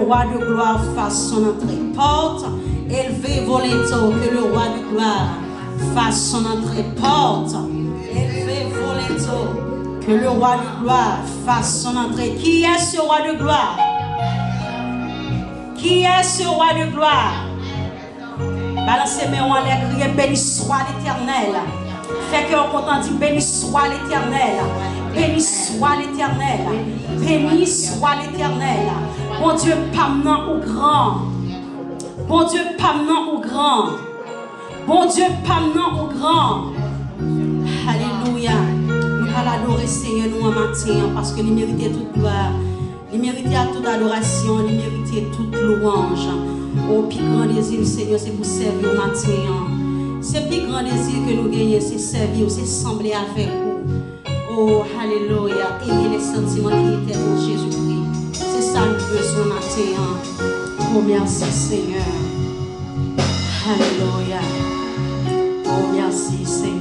roi de gloire fasse son entrée. Porte, élevez vos linteaux, que le roi de gloire fasse son entrée. Porte, élevez vos linteaux, que le roi de gloire fasse son entrée. Qui est ce roi de gloire? Qui est ce roi de gloire? Balancez mes mains en l'air, criez béni soit l'Éternel. Fait que on content dit béni soit l'Éternel. Béni soit l'Éternel. Béni soit l'Éternel. Bon Dieu, pas maintenant ou grand. Bon Dieu, pas maintenant ou grand. Bon Dieu, pas maintenant ou grand. Alléluia. Nous allons adorer Seigneur nous en matin parce que nous méritons toute gloire. Nous méritons toute adoration. Nous méritons toute louange. Au plus grand désir, Seigneur, c'est pour servir au matin. C'est le plus grand désir que nous gagnons, c'est servir, c'est sembler avec vous. Oh, alléluia. Ayez les sentiments qui étaient en Jésus-Christ. C'est ça que nous besoin matin. Oh, merci Seigneur. Alléluia. Oh, merci Seigneur.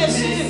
Jésus.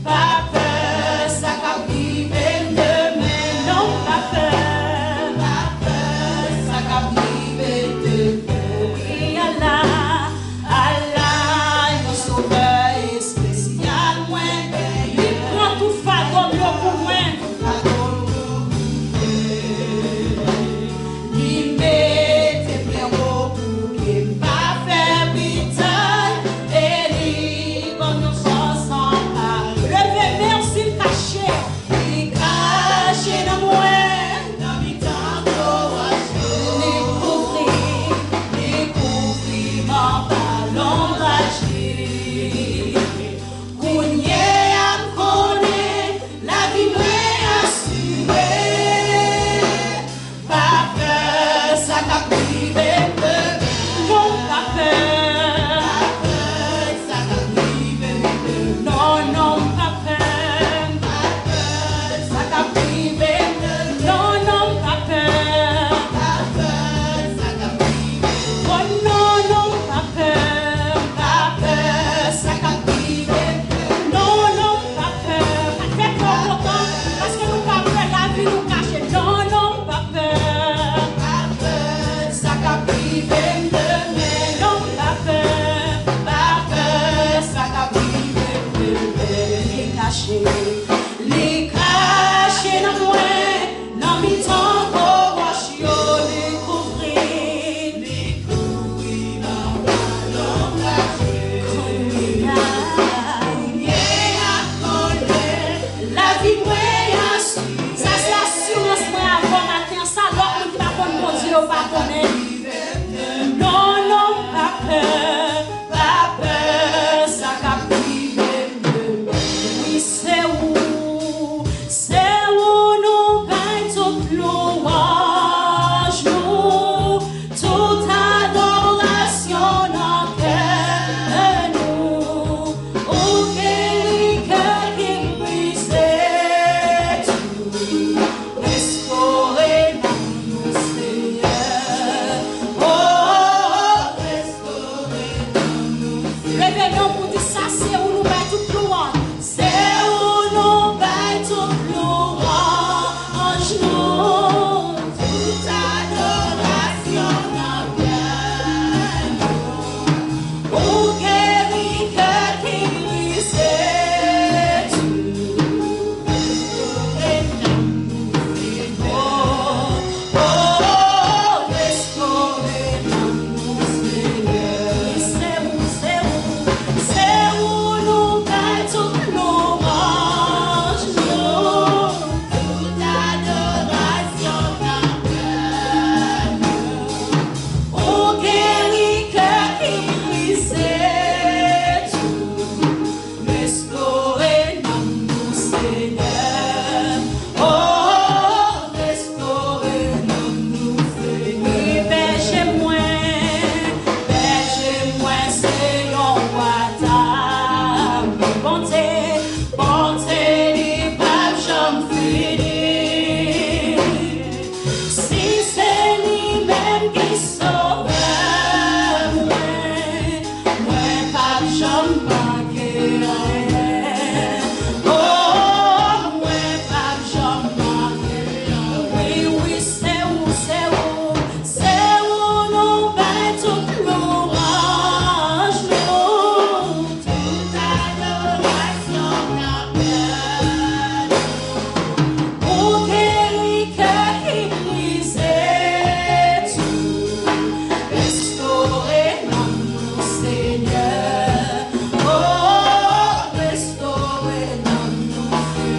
Pas peur, ça va vivre de genoux, toute adoration n'a bien. Oh, guéri cœur qui brisait tout. Oh, restaurez-nous, Seigneur. C'est où nous gagnons toute l'orange, nous, toute adoration n'a bien. Oh, guéri cœur qui brisait tout, restaurez-nous, Seigneur. Oh, restaurez-nous, Seigneur. Bergez-moi, Seigneur, ta bonté, bonté, les pages j'en finis. Si c'est lui-même qui sauve, moi, pape j'en manque rien. Oh, moi, pape j'en manque rien. Oui, c'est où nous battons toute l'orange, nous, toute adoration n'a bien. Oh, guéri cœur qui brisait tout, restaurez-nous, Seigneur. Oh, restaurez-nous.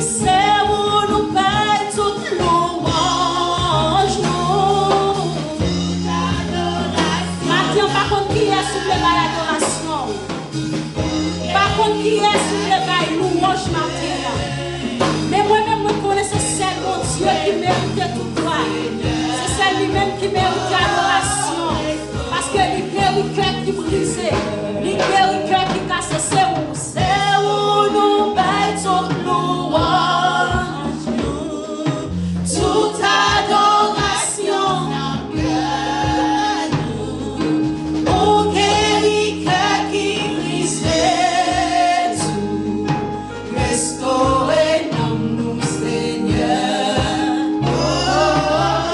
C'est où nous battons toute l'orange, nous, toute adoration. Matin, par contre, qui est sous le bail adoration? Par contre, qui est sous le bail louange matin? Mais moi-même, je connais ce seul mon Dieu qui mérite toute gloire. C'est celle lui-même qui mérite l'adoration. Parce que les guéris cœur qui brisait, les guéris cœur qui cassait, c'est où nous battons louange, toute adoration n'a bien. Oh, guéri cœur qui brisait tout, restaurez-nous, Seigneur. Oh,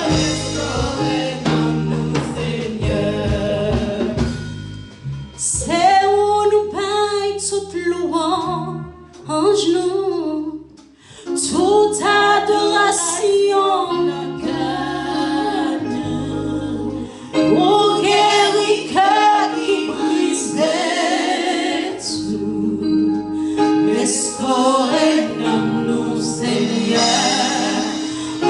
restaurez-nous, Seigneur. C'est où nous baillons toute louange, nous, toute adoration n'a qu'à nous. Oh, guéri cœur qui brisait tout, restaurez-nous, Seigneur. Oh,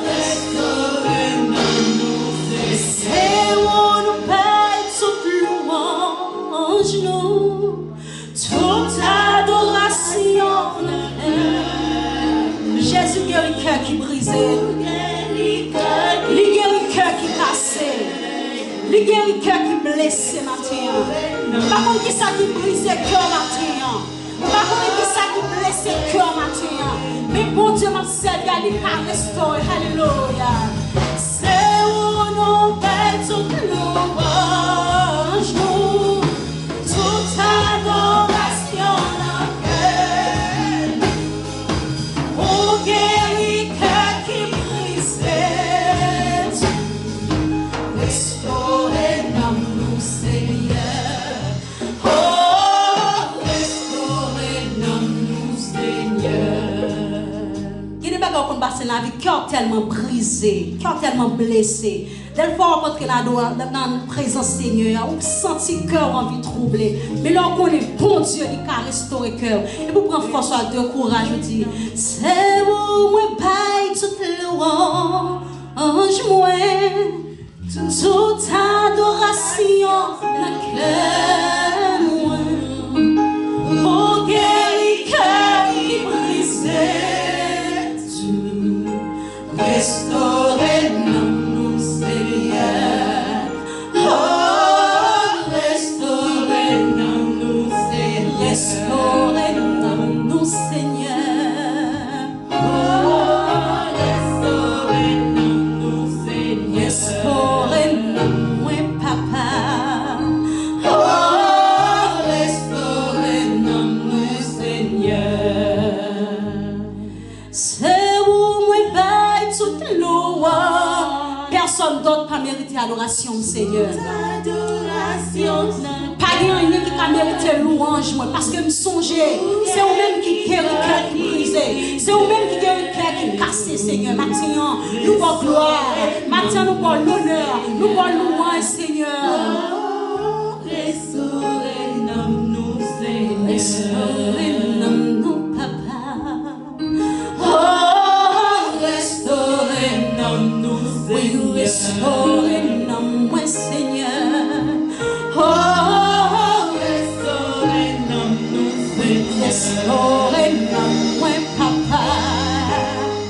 restaurez-nous, Seigneur. C'est où nous baillons toute louange, nous, toute adoration n'a qu'à. Jésus guérit cœur qui brisait, lui guérit cœur qui cassait, lui guérit cœur qui blessait matin. Par contre, qui ça qui brisait cœur matin? Par contre, qui ça qui blessait cœur matin? Mais bon Dieu m'a servi à lui restaurer. Alléluia. C'est où nous battons toute louange, nous, toute adoration n'a qu'à. Oh, guéri cœur qui brisait tout, restaurez-nous, Seigneur. Oh, restaurez-nous, Seigneur. Il y a des bagages qu'on passe dans la vie, cœur tellement brisé, cœur tellement blessé. Dès fois on rentre dans la présence Seigneur, on sent le cœur envie de troubler. Mais là on est bon Dieu qui a restauré le cœur. Et pour prendre force de courage, je dis, c'est où moi paye toute louange, moi, toute adoration, la cœur, moi. Oh, guéri cœur qui brisait tout, restaurez-nous, Seigneur. Oh, restaurez-nous, Seigneur. Restaurez-nous, Seigneur. Oh, restaurez-nous, Seigneur. Restaurez-nous, Papa. Oh, restaurez-nous, Seigneur. C'est où personne d'autre pas mérité adoration, Seigneur. Pas rien qui a mérité louange, moi, parce que me songer, c'est vous-même qui guérit le cœur qui brisé. C'est vous-même qui guérit le cœur qui cassé, Seigneur. Maintenant, nous pour gloire. Maintenant, nous pour l'honneur. Nous pour louange, Seigneur. Restaurez-nous, Seigneur. Restaurez-nous, Papa. Oh, restaurez-nous, Seigneur. Restaurez-nous, Seigneur. Oh, restaurez-nous, Seigneur. Restaurez-nous, Papa.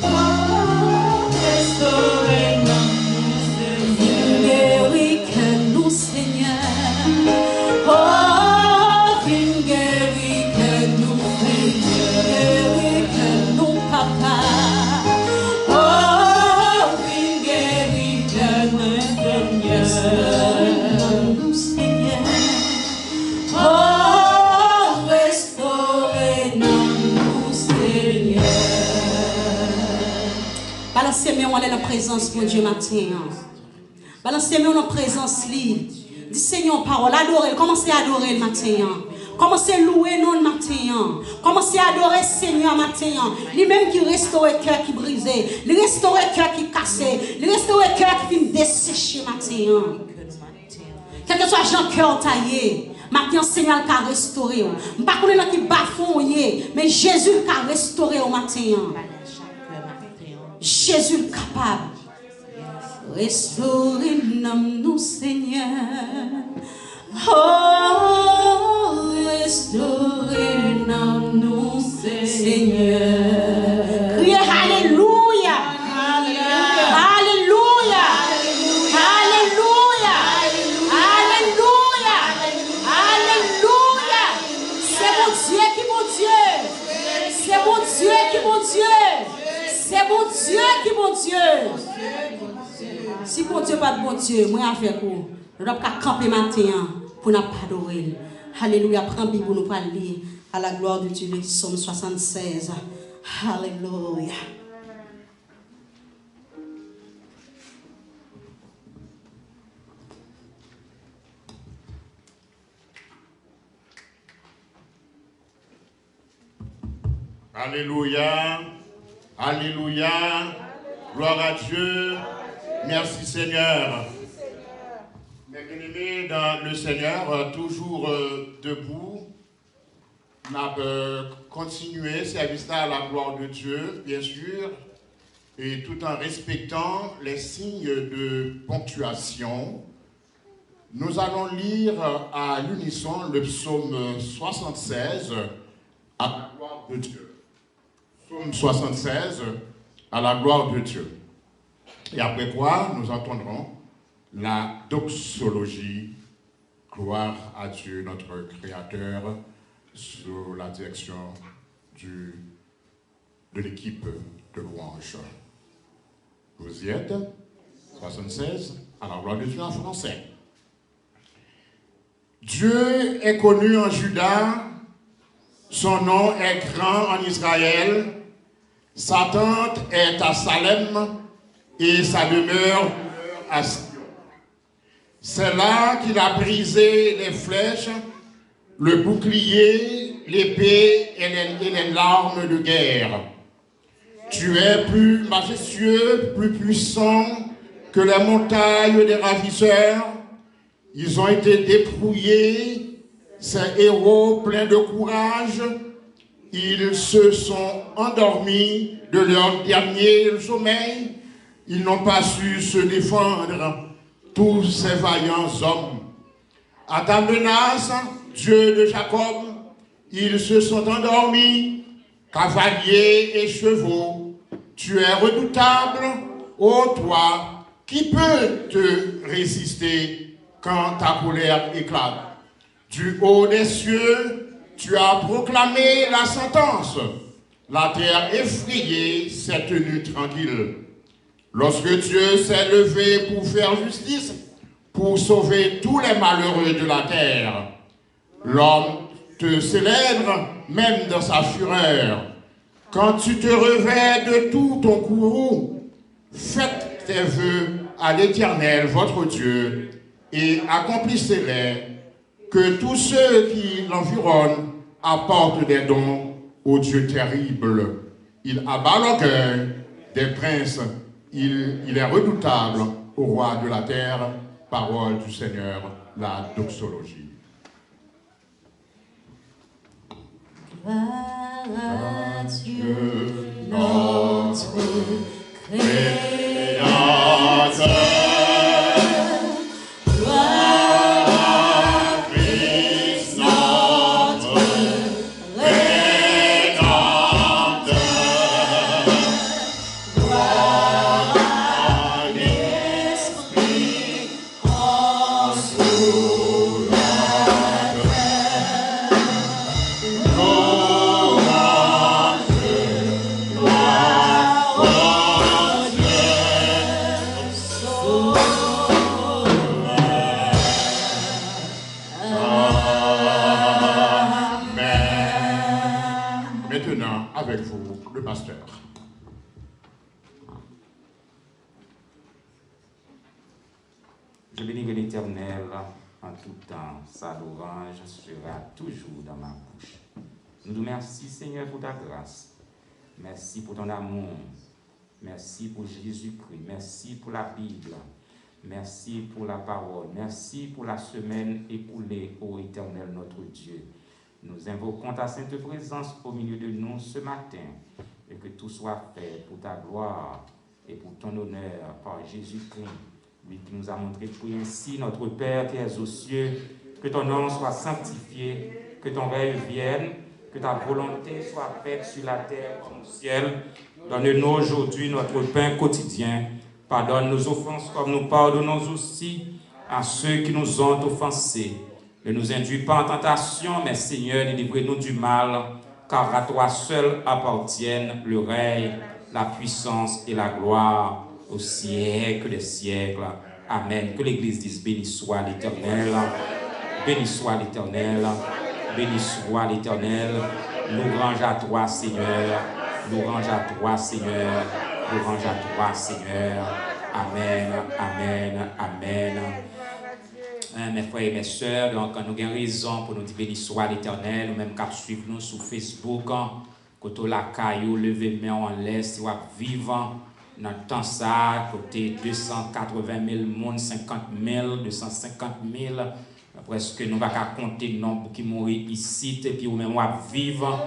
Oh, restaurez-nous, Seigneur. Guéris-nous, Seigneur. Oh, guéris-nous, Seigneur. Guéris-nous, Papa. Oh, guéris-nous, Seigneur. Oh, restaurez-nous, Seigneur. Balancez-moi, on est la présence de Dieu matin. Balancez-moi en présence libre. Dis Seigneur parole, adorez, commencez à adorer le matin. Commencez à louer non le matin. Commencez à adorer Seigneur matin. Lui-même qui restaure le cœur qui brisé, lui restaure le cœur qui cassé, lui restaure le cœur qui vient dessécher matin. Quel que soit Jean cœur taillé, maintenant Seigneur qui a restauré. Je ne sais pas qui bafouille, mais Jésus qui a restauré au matin. Jésus est capable. Restaurez-nous, Seigneur. Oh, restaurez-nous, Seigneur. Criez Alléluia. Alléluia. Alléluia. Alléluia. Alléluia. C'est mon Dieu qui mon Dieu. C'est mon Dieu qui mon Dieu. C'est mon Dieu qui mon Dieu. Si bon Dieu pas de bon Dieu, moi avec vous, nous devons camper matin pour nous adorer. Alléluia, prends Bible pour nous parler à la gloire de Dieu, Somme 76. Alléluia. Alléluia. Alléluia. Gloire à Dieu. Merci Seigneur. Mes bien-aimés dans le Seigneur, toujours debout, on a continué service à la gloire de Dieu, bien sûr, et tout en respectant les signes de ponctuation. Nous allons lire à l'unisson le psaume 76 à la gloire de Dieu. Psaume 76 à la gloire de Dieu. Et après quoi, nous entendrons la doxologie, gloire à Dieu, notre Créateur, sous la direction de l'équipe de louange. Vous y êtes? 76, à la gloire de Dieu en français. Dieu est connu en Juda, son nom est grand en Israël, sa tente est à Salem, et sa demeure à Sion. C'est là qu'il a brisé les flèches, le bouclier, l'épée et les larmes de guerre. Tu es plus majestueux, plus puissant que les montagnes des ravisseurs. Ils ont été dépouillés, ces héros pleins de courage. Ils se sont endormis de leur dernier sommeil. Ils n'ont pas su se défendre, tous ces vaillants hommes. À ta menace, Dieu de Jacob, ils se sont endormis, cavaliers et chevaux. Tu es redoutable, ô toi, qui peut te résister quand ta colère éclate? Du haut des cieux, tu as proclamé la sentence. La terre effrayée s'est tenue tranquille. Lorsque Dieu s'est levé pour faire justice, pour sauver tous les malheureux de la terre, l'homme te célèbre même dans sa fureur. Quand tu te revêts de tout ton courroux, faites tes vœux à l'Éternel, votre Dieu, et accomplissez-les, que tous ceux qui l'environnent apportent des dons au Dieu terrible. Il abat l'orgueil des princes, il est redoutable au roi de la terre. Parole du Seigneur, la doxologie. Gloire à Dieu, notre Créateur. Gloire à Christ, notre Rédempteur. Gloire à l'Esprit consolateur. Maintenant, avec vous, le pasteur. Je bénirai l'Éternel en tout temps. Sa louange sera toujours dans ma bouche. Nous te remercions, Seigneur, pour ta grâce. Merci pour ton amour. Merci pour Jésus-Christ. Merci pour la Bible. Merci pour la parole. Merci pour la semaine écoulée, ô Éternel, notre Dieu. Nous invoquons ta sainte présence au milieu de nous ce matin et que tout soit fait pour ta gloire et pour ton honneur par Jésus-Christ, lui qui nous a montré de prier ainsi. Notre Père qui es aux cieux, que ton nom soit sanctifié, que ton règne vienne, que ta volonté soit faite sur la terre comme au ciel. Donne-nous aujourd'hui notre pain quotidien. Pardonne nos offenses comme nous pardonnons aussi à ceux qui nous ont offensés. Ne nous induis pas en tentation, mais Seigneur, délivre-nous du mal, car à toi seul appartiennent le règne, la puissance et la gloire au siècle des siècles. Amen. Que l'Église dise béni soit l'Éternel, béni soit l'Éternel, béni soit l'Éternel. Louange à toi, Seigneur, louange à toi, Seigneur, louange à toi, Seigneur. Amen, amen, amen. Mes frères et mes sœurs, donc nous avons raison pour nous dire béni soit l'Éternel, nous même qu'à suivre nous sur Facebook, côté la caillou, lever main en l'air, si vous vivant dans le temps ça, côté 280 000 monde, 50 000, 250 000, presque nous ne pouvons pas compter le nombre qui mourent ici, et puis vous même vivre,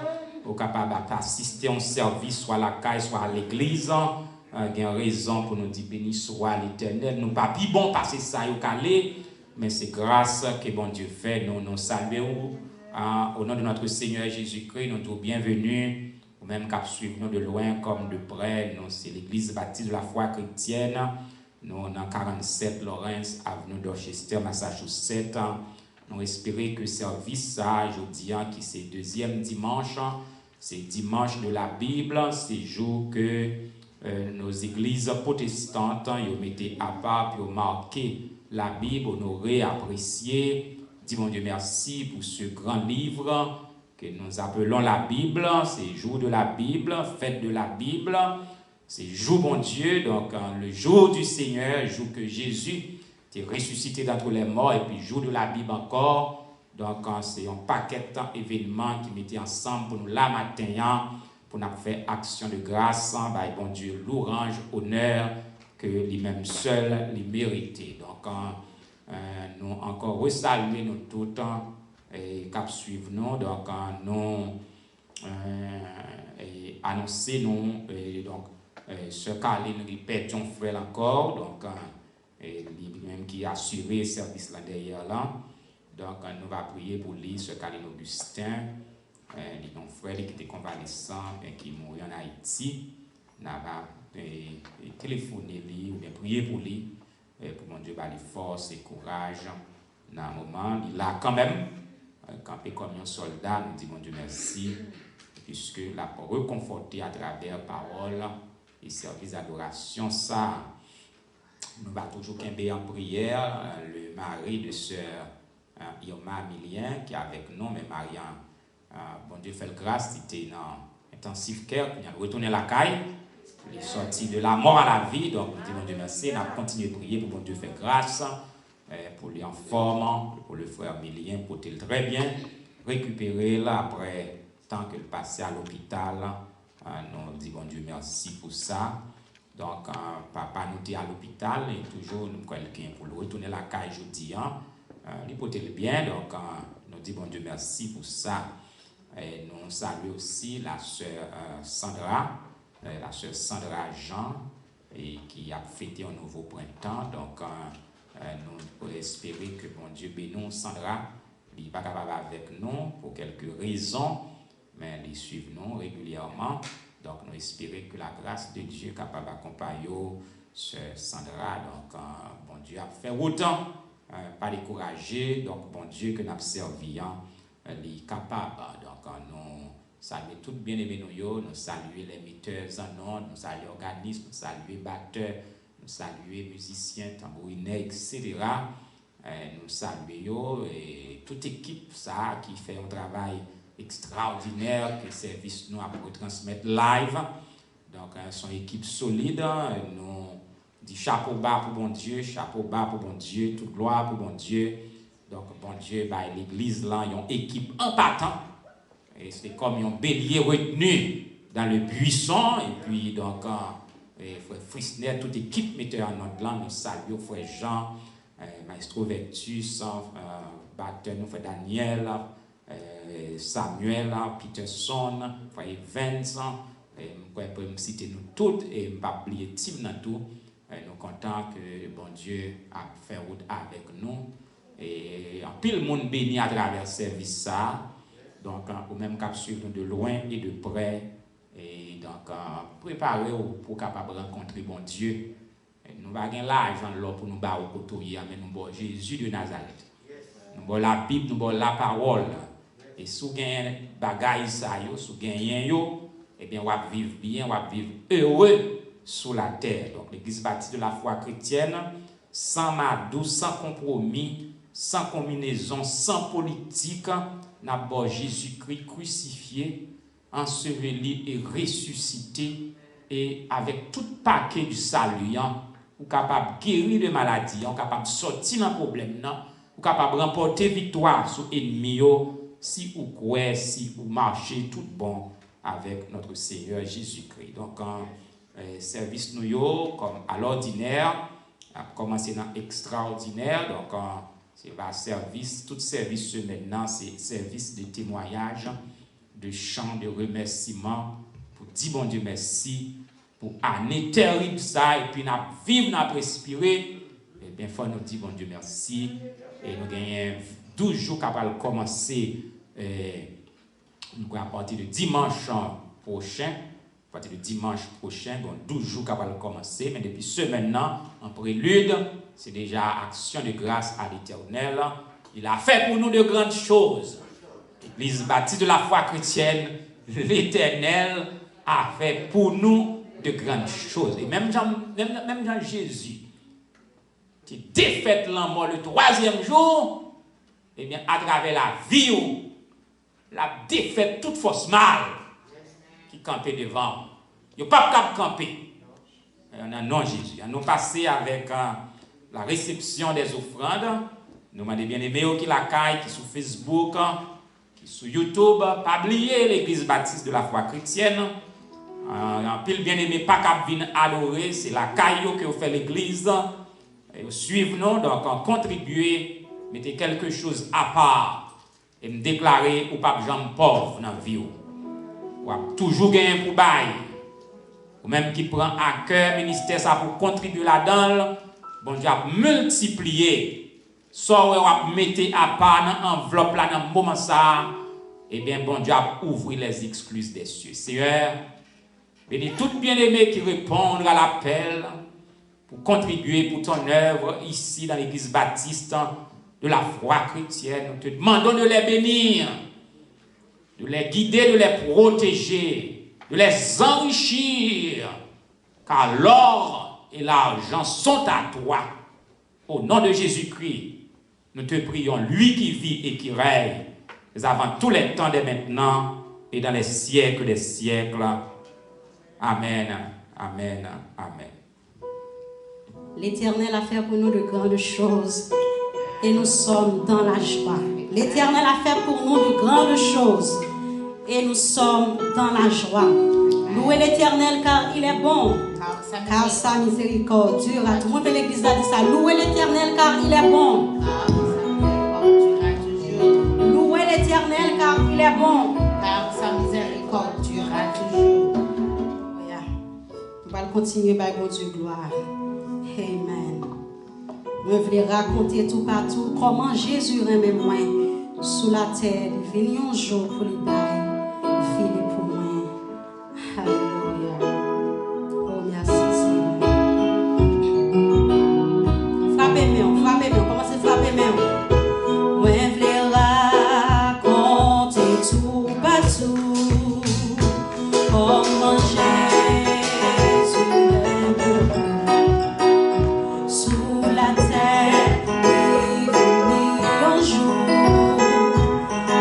vous capable d'assister à un service, soit à la caille, soit à l'église. Nous avons raison pour nous dire béni soit l'Éternel. Nous ne pas plus bon passer ça au calé. Mais c'est grâce que bon Dieu fait, nous saluons au nom de notre Seigneur Jésus-Christ, nous sommes bienvenus, ou même qu'à suivre nous de loin comme de près. Nous, c'est l'église baptiste de la foi chrétienne. Nous, dans 47 Lawrence, avenue Dorchester, Massachusetts. Nous espérons que le service, aujourd'hui, qui c'est deuxième dimanche, c'est dimanche de la Bible, c'est jour que nos églises protestantes, ils mettaient à part, puis ils marqué la Bible, honoré, apprécié. Dis mon Dieu merci pour ce grand livre que nous appelons la Bible. C'est jour de la Bible, fête de la Bible. C'est jour, mon Dieu, donc le jour du Seigneur, jour que Jésus est ressuscité d'entre les morts, et puis jour de la Bible encore. Donc c'est un paquet d'événements qui mettaient ensemble pour nous la matin, pour nous faire action de grâce, bon Dieu, louange, honneur, que lui-même seul les méritait. Donc, nous encore resaluer nous tout le temps et cap suivre nous. Donc, nous annoncer nous donc ce Caline répète un frère encore. Donc, lui-même qui a assuré le service là derrière là. Donc, nous va prier pour lui, ce Caline Augustin, un frère qui était convalescent et qui mourit en Haïti. Nous va téléphoner lui ou bien prier pour lui, pour mon Dieu lui force et courage dans un moment. Il a quand même campé comme un soldat. Nous disons mon Dieu merci, puisque l'a reconforté à travers parole et service d'adoration. Ça, nous va toujours qu'aimer en prière le mari de sœur Irma Milien qui est avec nous, mais Marianne, bon Dieu fait grâce, il était dans intensif care, il a retourné à la caille. Il est sorti de la mort à la vie, donc nous disons Dieu merci. On a continué de prier pour bon Dieu faire grâce, pour lui en forme, pour le frère Mélien, pour le très bien récupérer là après tant qu'il passait à l'hôpital. Nous disons bon Dieu merci pour ça. Donc, papa nous était à l'hôpital et toujours nous quelqu'un pour le retourner à la caille jeudi. Il portait le bien, donc nous disons bon Dieu merci pour ça. Et nous saluons aussi la sœur Sandra, Jean, et qui a fêté un nouveau printemps. Donc, nous pouvons espérer que bon Dieu bénisse Sandra. Il n'est pas capable avec nous pour quelques raisons, mais il suit nous régulièrement. Donc, nous espérons que la grâce de Dieu est capable d'accompagner sœur Sandra. Donc, bon Dieu a fait autant, pas décourager. Donc, bon Dieu que nous avons servi, il est capable. Donc, nous saluons tout bien-aimés, nous saluons les metteurs en ordre, nous saluons l'organisme, nous saluons les batteurs, nous saluons les musiciens, tambourinets, etc. Nous saluons et toute équipe ça, qui fait un travail extraordinaire que le service nous a pour transmettre live. Donc, son équipe solide. Nous disons chapeau bas pour bon Dieu, chapeau bas pour bon Dieu, toute gloire pour bon Dieu. Donc, bon Dieu, l'église là, ils ont une équipe en partant. Et c'est comme un bélier retenu dans le buisson. Et puis, donc, frère Frisner, toute équipe metteur en ordre là, nous saluons frère Jean, maestro Vertus, batteur, nous frère Daniel, Samuel, Peterson, frère Evans, je peux me citer nous toutes et je ne vais pas oublier Tim dans tout. Nous sommes contents que bon Dieu a fait route avec nous. Et en pile monde béni à travers ce service ça. Donc, au même cap suivre de loin et de près. Et donc, préparer pour capable rencontrer bon Dieu. Nous n'avons pas l'argent pour nous battre au côté, mais nous avons Jésus de Nazareth. Nous avons la Bible, nous avons la parole. Et si vous avez des bagages, si vous avez eh bien, on va vivre bien, on va vivre heureux sur la terre. Donc, l'église baptiste de la foi chrétienne, sans madou, sans compromis, sans combinaison, sans politique, n'a pas Jésus-Christ crucifié, enseveli et ressuscité, et avec tout paquet du salut, ou capable de guérir de maladies, ou capable de sortir d'un problème, ou capable de remporter victoire sur l'ennemi, si vous croyez, si vous marchez tout bon avec notre Seigneur Jésus-Christ. Donc, service nous, comme à l'ordinaire, a commencé dans extraordinaire. Donc, c'est pas service, tout service maintenant, c'est service de témoignage, de chant, de remerciement, pour dire bon Dieu merci, pour année terrible ça, et puis nous vivre, nous respirer, et bien, il faut nous dire bon Dieu merci, et nous gagnons 12 jours capables de commencer, à partir de dimanche prochain, donc 12 jours capables de commencer, mais depuis ce maintenant, en prélude, c'est déjà action de grâce à l'Éternel. Il a fait pour nous de grandes choses. L'Église baptiste de la foi chrétienne, l'Éternel a fait pour nous de grandes choses. Et même Jean Jésus, qui défaite la mort le 3e jour, et bien à travers la vie, la défaite toute force mal qui campait devant. Il n'y a pas de camper. On a non Jésus. Nous passé avec la réception des offrandes. Nous m'avons bien aimé qui la caille, qui sur Facebook, qui sur YouTube. Pas oublier l'église baptiste de la foi chrétienne. En pile bien aimé, pas qu'à venir adorer, c'est la caille que vous fait l'église. Suivez-nous, donc contribuez, mettez quelque chose à part. Et me déclarer ou pas jambe pauvre dans la vie. Ou toujours gagner pour bail. Ou même qui prend à cœur ministère ça pour contribuer là-dedans. Bon Dieu a multiplié. Soit ou a mettez à part dans l'enveloppe là dans le moment ça. Eh bien bon Dieu a ouvert les exclus des cieux. Seigneur, bénis tout bien-aimé qui répondent à l'appel pour contribuer pour ton œuvre ici dans l'église baptiste de la foi chrétienne. Nous te demandons de les bénir, de les guider, de les protéger, de les enrichir, car l'or et l'argent sont à toi. Au nom de Jésus-Christ, nous te prions, lui qui vit et qui règne, avant tous les temps de maintenant et dans les siècles des siècles. Amen. Amen. Amen. L'Éternel a fait pour nous de grandes choses et nous sommes dans la joie. L'Éternel a fait pour nous de grandes choses et nous sommes dans la joie. Louez l'Éternel car il est bon, car sa miséricorde dure à tout. Montez l'église là, dit ça. Louez l'Éternel car il est bon. Louez l'Éternel car il est bon, car sa miséricorde durera toujours. On va continuer par bon Dieu gloire. Amen. Je voulais raconter tout partout comment Jésus aimait moi sous la terre. Il venu un jour pour lui bailler. Fini pour moi. Alléluia. Oh, merci Seigneur. Frappez-moi, frappez-moi. Commencez à frapper moi. Moi, je voulais raconter tout partout comment Jésus aimait moi sous la terre. Il venu un jour pour lui bailler.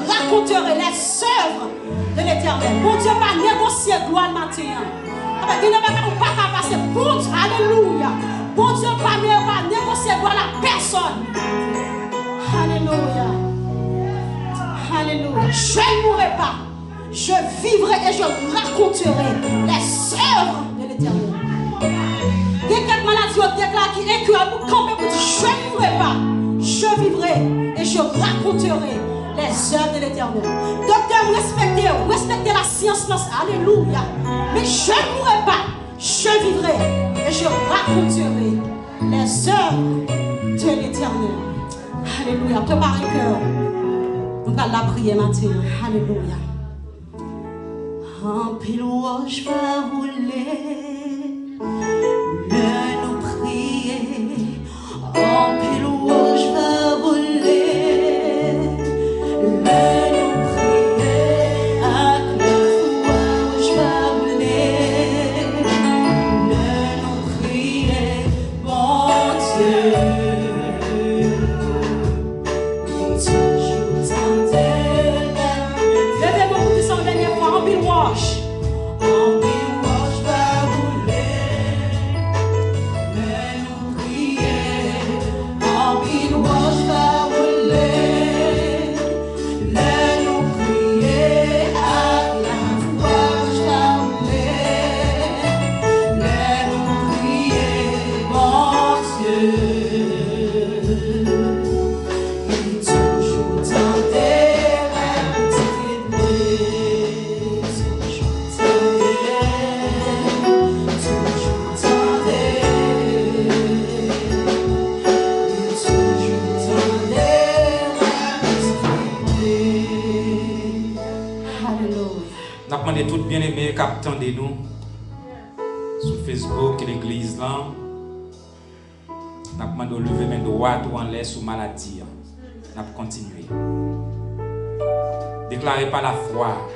raconterai les œuvres de l'Éternel. Mon Dieu va négocier gloire matin. Il ne va pas passer. Bon Dieu, alléluia. Bon Dieu va négocier gloire la personne. Alléluia. Alléluia. Je ne mourrai pas. Je vivrai et je raconterai les œuvres de l'Éternel. Il y a quelques maladies au déclare qui est incurable pour camper pour dire je ne mourrai pas. Je vivrai et je raconterai les œuvres de l'Éternel. Docteur, respectez la science. Alléluia. Mais je ne mourrai pas. Je vivrai et je raconterai les œuvres de l'Éternel. Alléluia. Préparez le cœur. On va la prier matin. Alléluia. Un pilouage va rouler, mais nous prier. Un pilouage va rouler, mais nous prier. Un pilouage va rouler, mais nous prier. Bon Dieu. Toutes bien-aimés qui attendent nous sur Facebook et l'église là. Nous avons demandé de lever main droite ou en l'air sous maladie. Nous avons continué. Déclarez par la foi.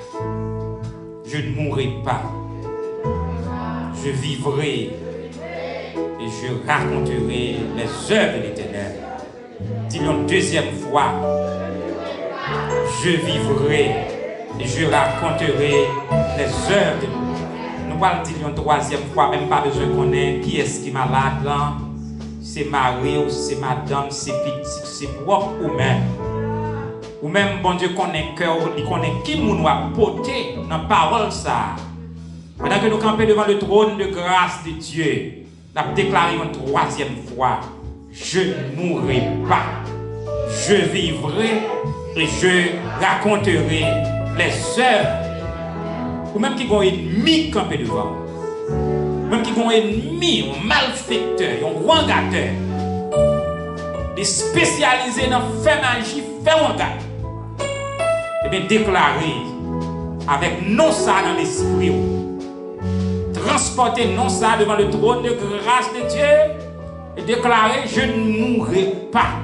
Je ne mourrai pas. Je vivrai et je raconterai les œuvres de l'Éternel. Dis-le une deuxième fois. Je vivrai et je raconterai les œuvres de nous. Nous allons dire une troisième fois, même pas besoin qu'on ait qui est-ce qui est malade là. C'est Marie ou c'est madame, c'est petit, c'est propre ou même. Ou même, bon Dieu, qu'on ait cœur, qu'on ait qui nous a porté dans la parole ça. Pendant que nous campons devant le trône de grâce de Dieu, nous avons déclaré une troisième fois, je ne mourrai pas. Je vivrai et je raconterai les œuvres. Ou même qui ont ennemi campé devant. Même qui ont ennemi, un malfaiteur, un wangateur. Des spécialisés dans faire magie, faire wanga. Et bien déclarer avec non ça dans l'esprit. Transporter non ça devant le trône de grâce de Dieu. Et déclarer je ne mourrai pas.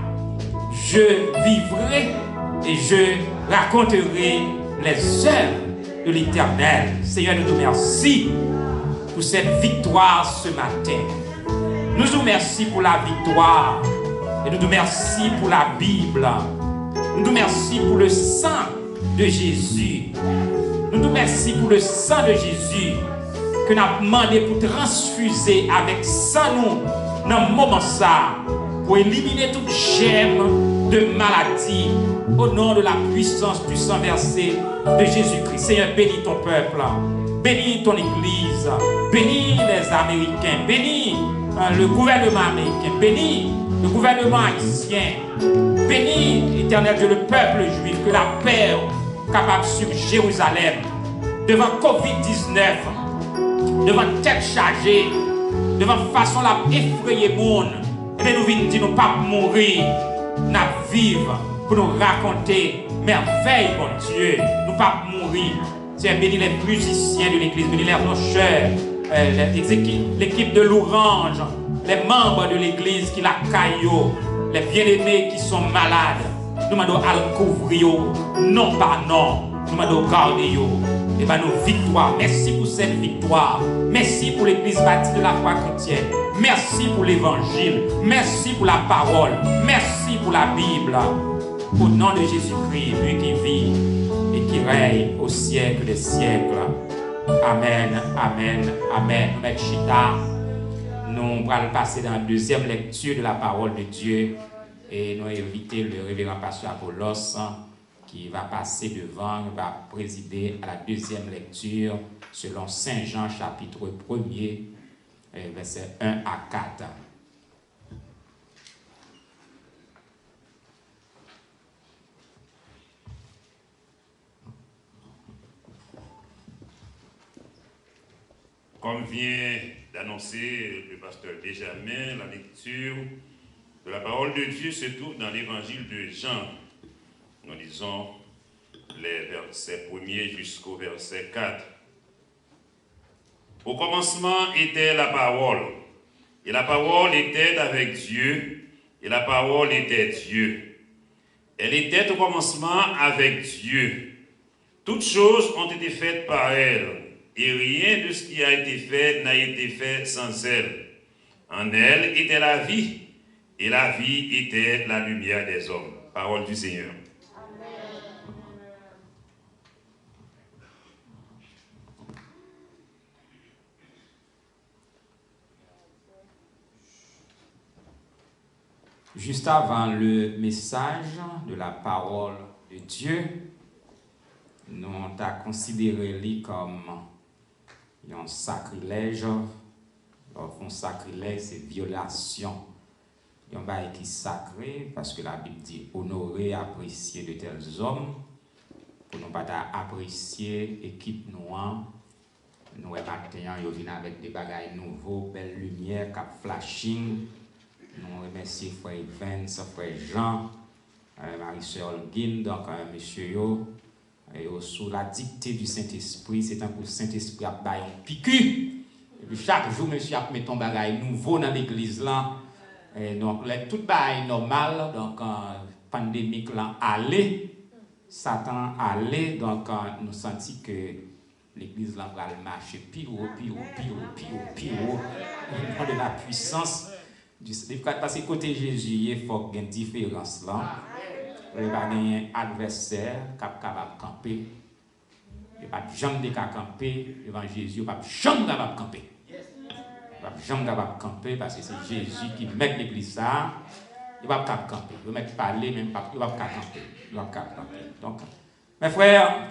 Je vivrai et je raconterai les œuvres de l'Éternel. Seigneur, nous te remercions pour cette victoire ce matin. Nous te remercions pour la victoire. Et nous te remercions pour la Bible. Nous te remercions pour le sang de Jésus. Nous te remercions pour le sang de Jésus que nous avons demandé pour transfuser avec ça nous dans le moment ça, pour éliminer toute gemme de maladie au nom de la puissance du sang versé de Jésus-Christ. Seigneur, bénis ton peuple, bénis ton église, bénis les Américains, bénis le gouvernement américain, bénis le gouvernement haïtien, bénis, éternel Dieu, le peuple juif, que la paix capable sur Jérusalem, devant Covid-19, devant tête chargée, devant façon la effrayer le monde, et bien nous venons dire nous pas mourir, nous vivre pour nous raconter merveille, mon Dieu, nous pas mourir. Seigneur, bénis les musiciens de l'église, bénis les rocheurs, l'équipe de l'Orange, les membres de l'église qui la caillot, les bien-aimés qui sont malades. Nous demandons à le couvrir, non par non, nous demandons à garder. Et bien nos victoires, merci pour cette victoire, merci pour l'église bâtie de la foi chrétienne, merci pour l'évangile, merci pour la parole, merci pour la Bible. Au nom de Jésus-Christ, lui qui vit et qui règne au siècle des siècles. Amen, amen, amen. Nous mettons Chita. Nous allons passer dans la deuxième lecture de la parole de Dieu et nous inviter le révérend pasteur Apollos qui va passer devant, va présider à la deuxième lecture selon Saint Jean chapitre 1er, versets 1 à 4. Comme vient d'annoncer le pasteur Benjamin, la lecture de la parole de Dieu se trouve dans l'évangile de Jean. Nous lisons les versets 1er jusqu'au verset 4. Au commencement était la parole, et la parole était avec Dieu, et la parole était Dieu. Elle était au commencement avec Dieu. Toutes choses ont été faites par elle, et rien de ce qui a été fait n'a été fait sans elle. En elle était la vie, et la vie était la lumière des hommes. Parole du Seigneur. Juste avant le message de la parole de Dieu, nous avons considéré comme un sacrilège. Un sacrilège, c'est violation. Il y a un bail qui est sacré parce que la Bible dit honorer, apprécier de tels hommes. Pour nous pas apprécier l'équipe noire. Nous venons avec des bagages nouveaux, belle lumière, cap flashing. Nous remercions frère Evans, frère Jean, Marie-Sœur Holguin, donc monsieur Yo. Et sous la dictée du Saint-Esprit, c'est un coup le Saint-Esprit a baillé un picu. Et puis chaque jour, monsieur a mis ton bagage nouveau dans l'église là. Et donc, tout bagage normal, donc pandémique là, allait, Satan allait, donc nous sentons que l'église là va marcher pire, de la puissance. Parce que côté Jésus, il faut qu'il y ait une différence là. Il va y avoir un adversaire qui est capable de camper. Il n'y a pas de jambe de camper devant Jésus, il n'y a pas de jambe de camper. Il n'y a pas de jambe de camper parce que c'est Jésus qui met l'église là. Il ne va pas camper. Il ne va pas parler, même pas. Il ne va pas camper. Il va pas camper. Donc, mes frères,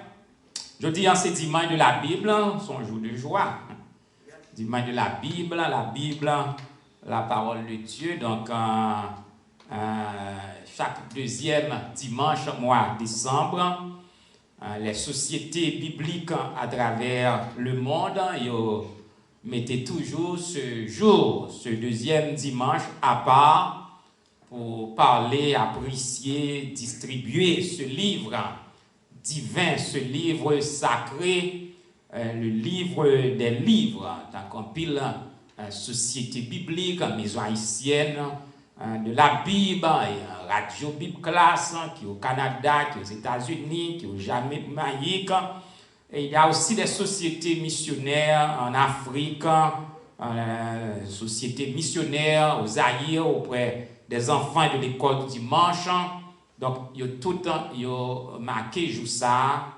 je dis en ces dimanches de la Bible, sont jours de joie. Dimanche de la Bible, la parole de Dieu. Donc, chaque deuxième dimanche mois de décembre, les sociétés bibliques à travers le monde, ils mettaient toujours ce jour, ce deuxième dimanche à part pour parler, apprécier, distribuer ce livre divin, ce livre sacré, le livre des livres, dans une pile société biblique, maison haïtienne, de la Bible, et Radio Bible Classe, qui est au Canada, qui est aux États-Unis, qui est au Jamaïque. Et il y a aussi des sociétés missionnaires en Afrique, sociétés missionnaires au Zaïre auprès des enfants de l'école du dimanche. Donc, il y a tout le temps, il y a marqué jour ça.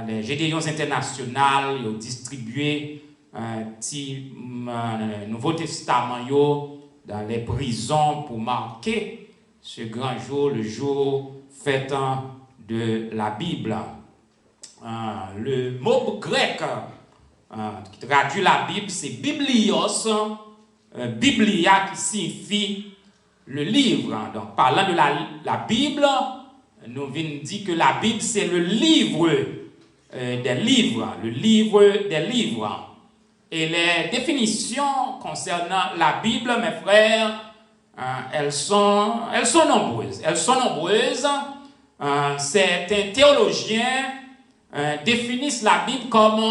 Les Gédéons internationales, ils ont distribué petit Nouveau Testament yo, dans les prisons pour marquer ce grand jour, le jour fêtant de la Bible. Le mot grec qui traduit la Bible, c'est biblios, biblia qui signifie le livre. Donc, parlant de la Bible, nous venons dire que la Bible, c'est le livre des livres, le livre des livres. Et les définitions concernant la Bible, mes frères, elles sont nombreuses. Elles sont nombreuses. Certains théologiens définissent la Bible comme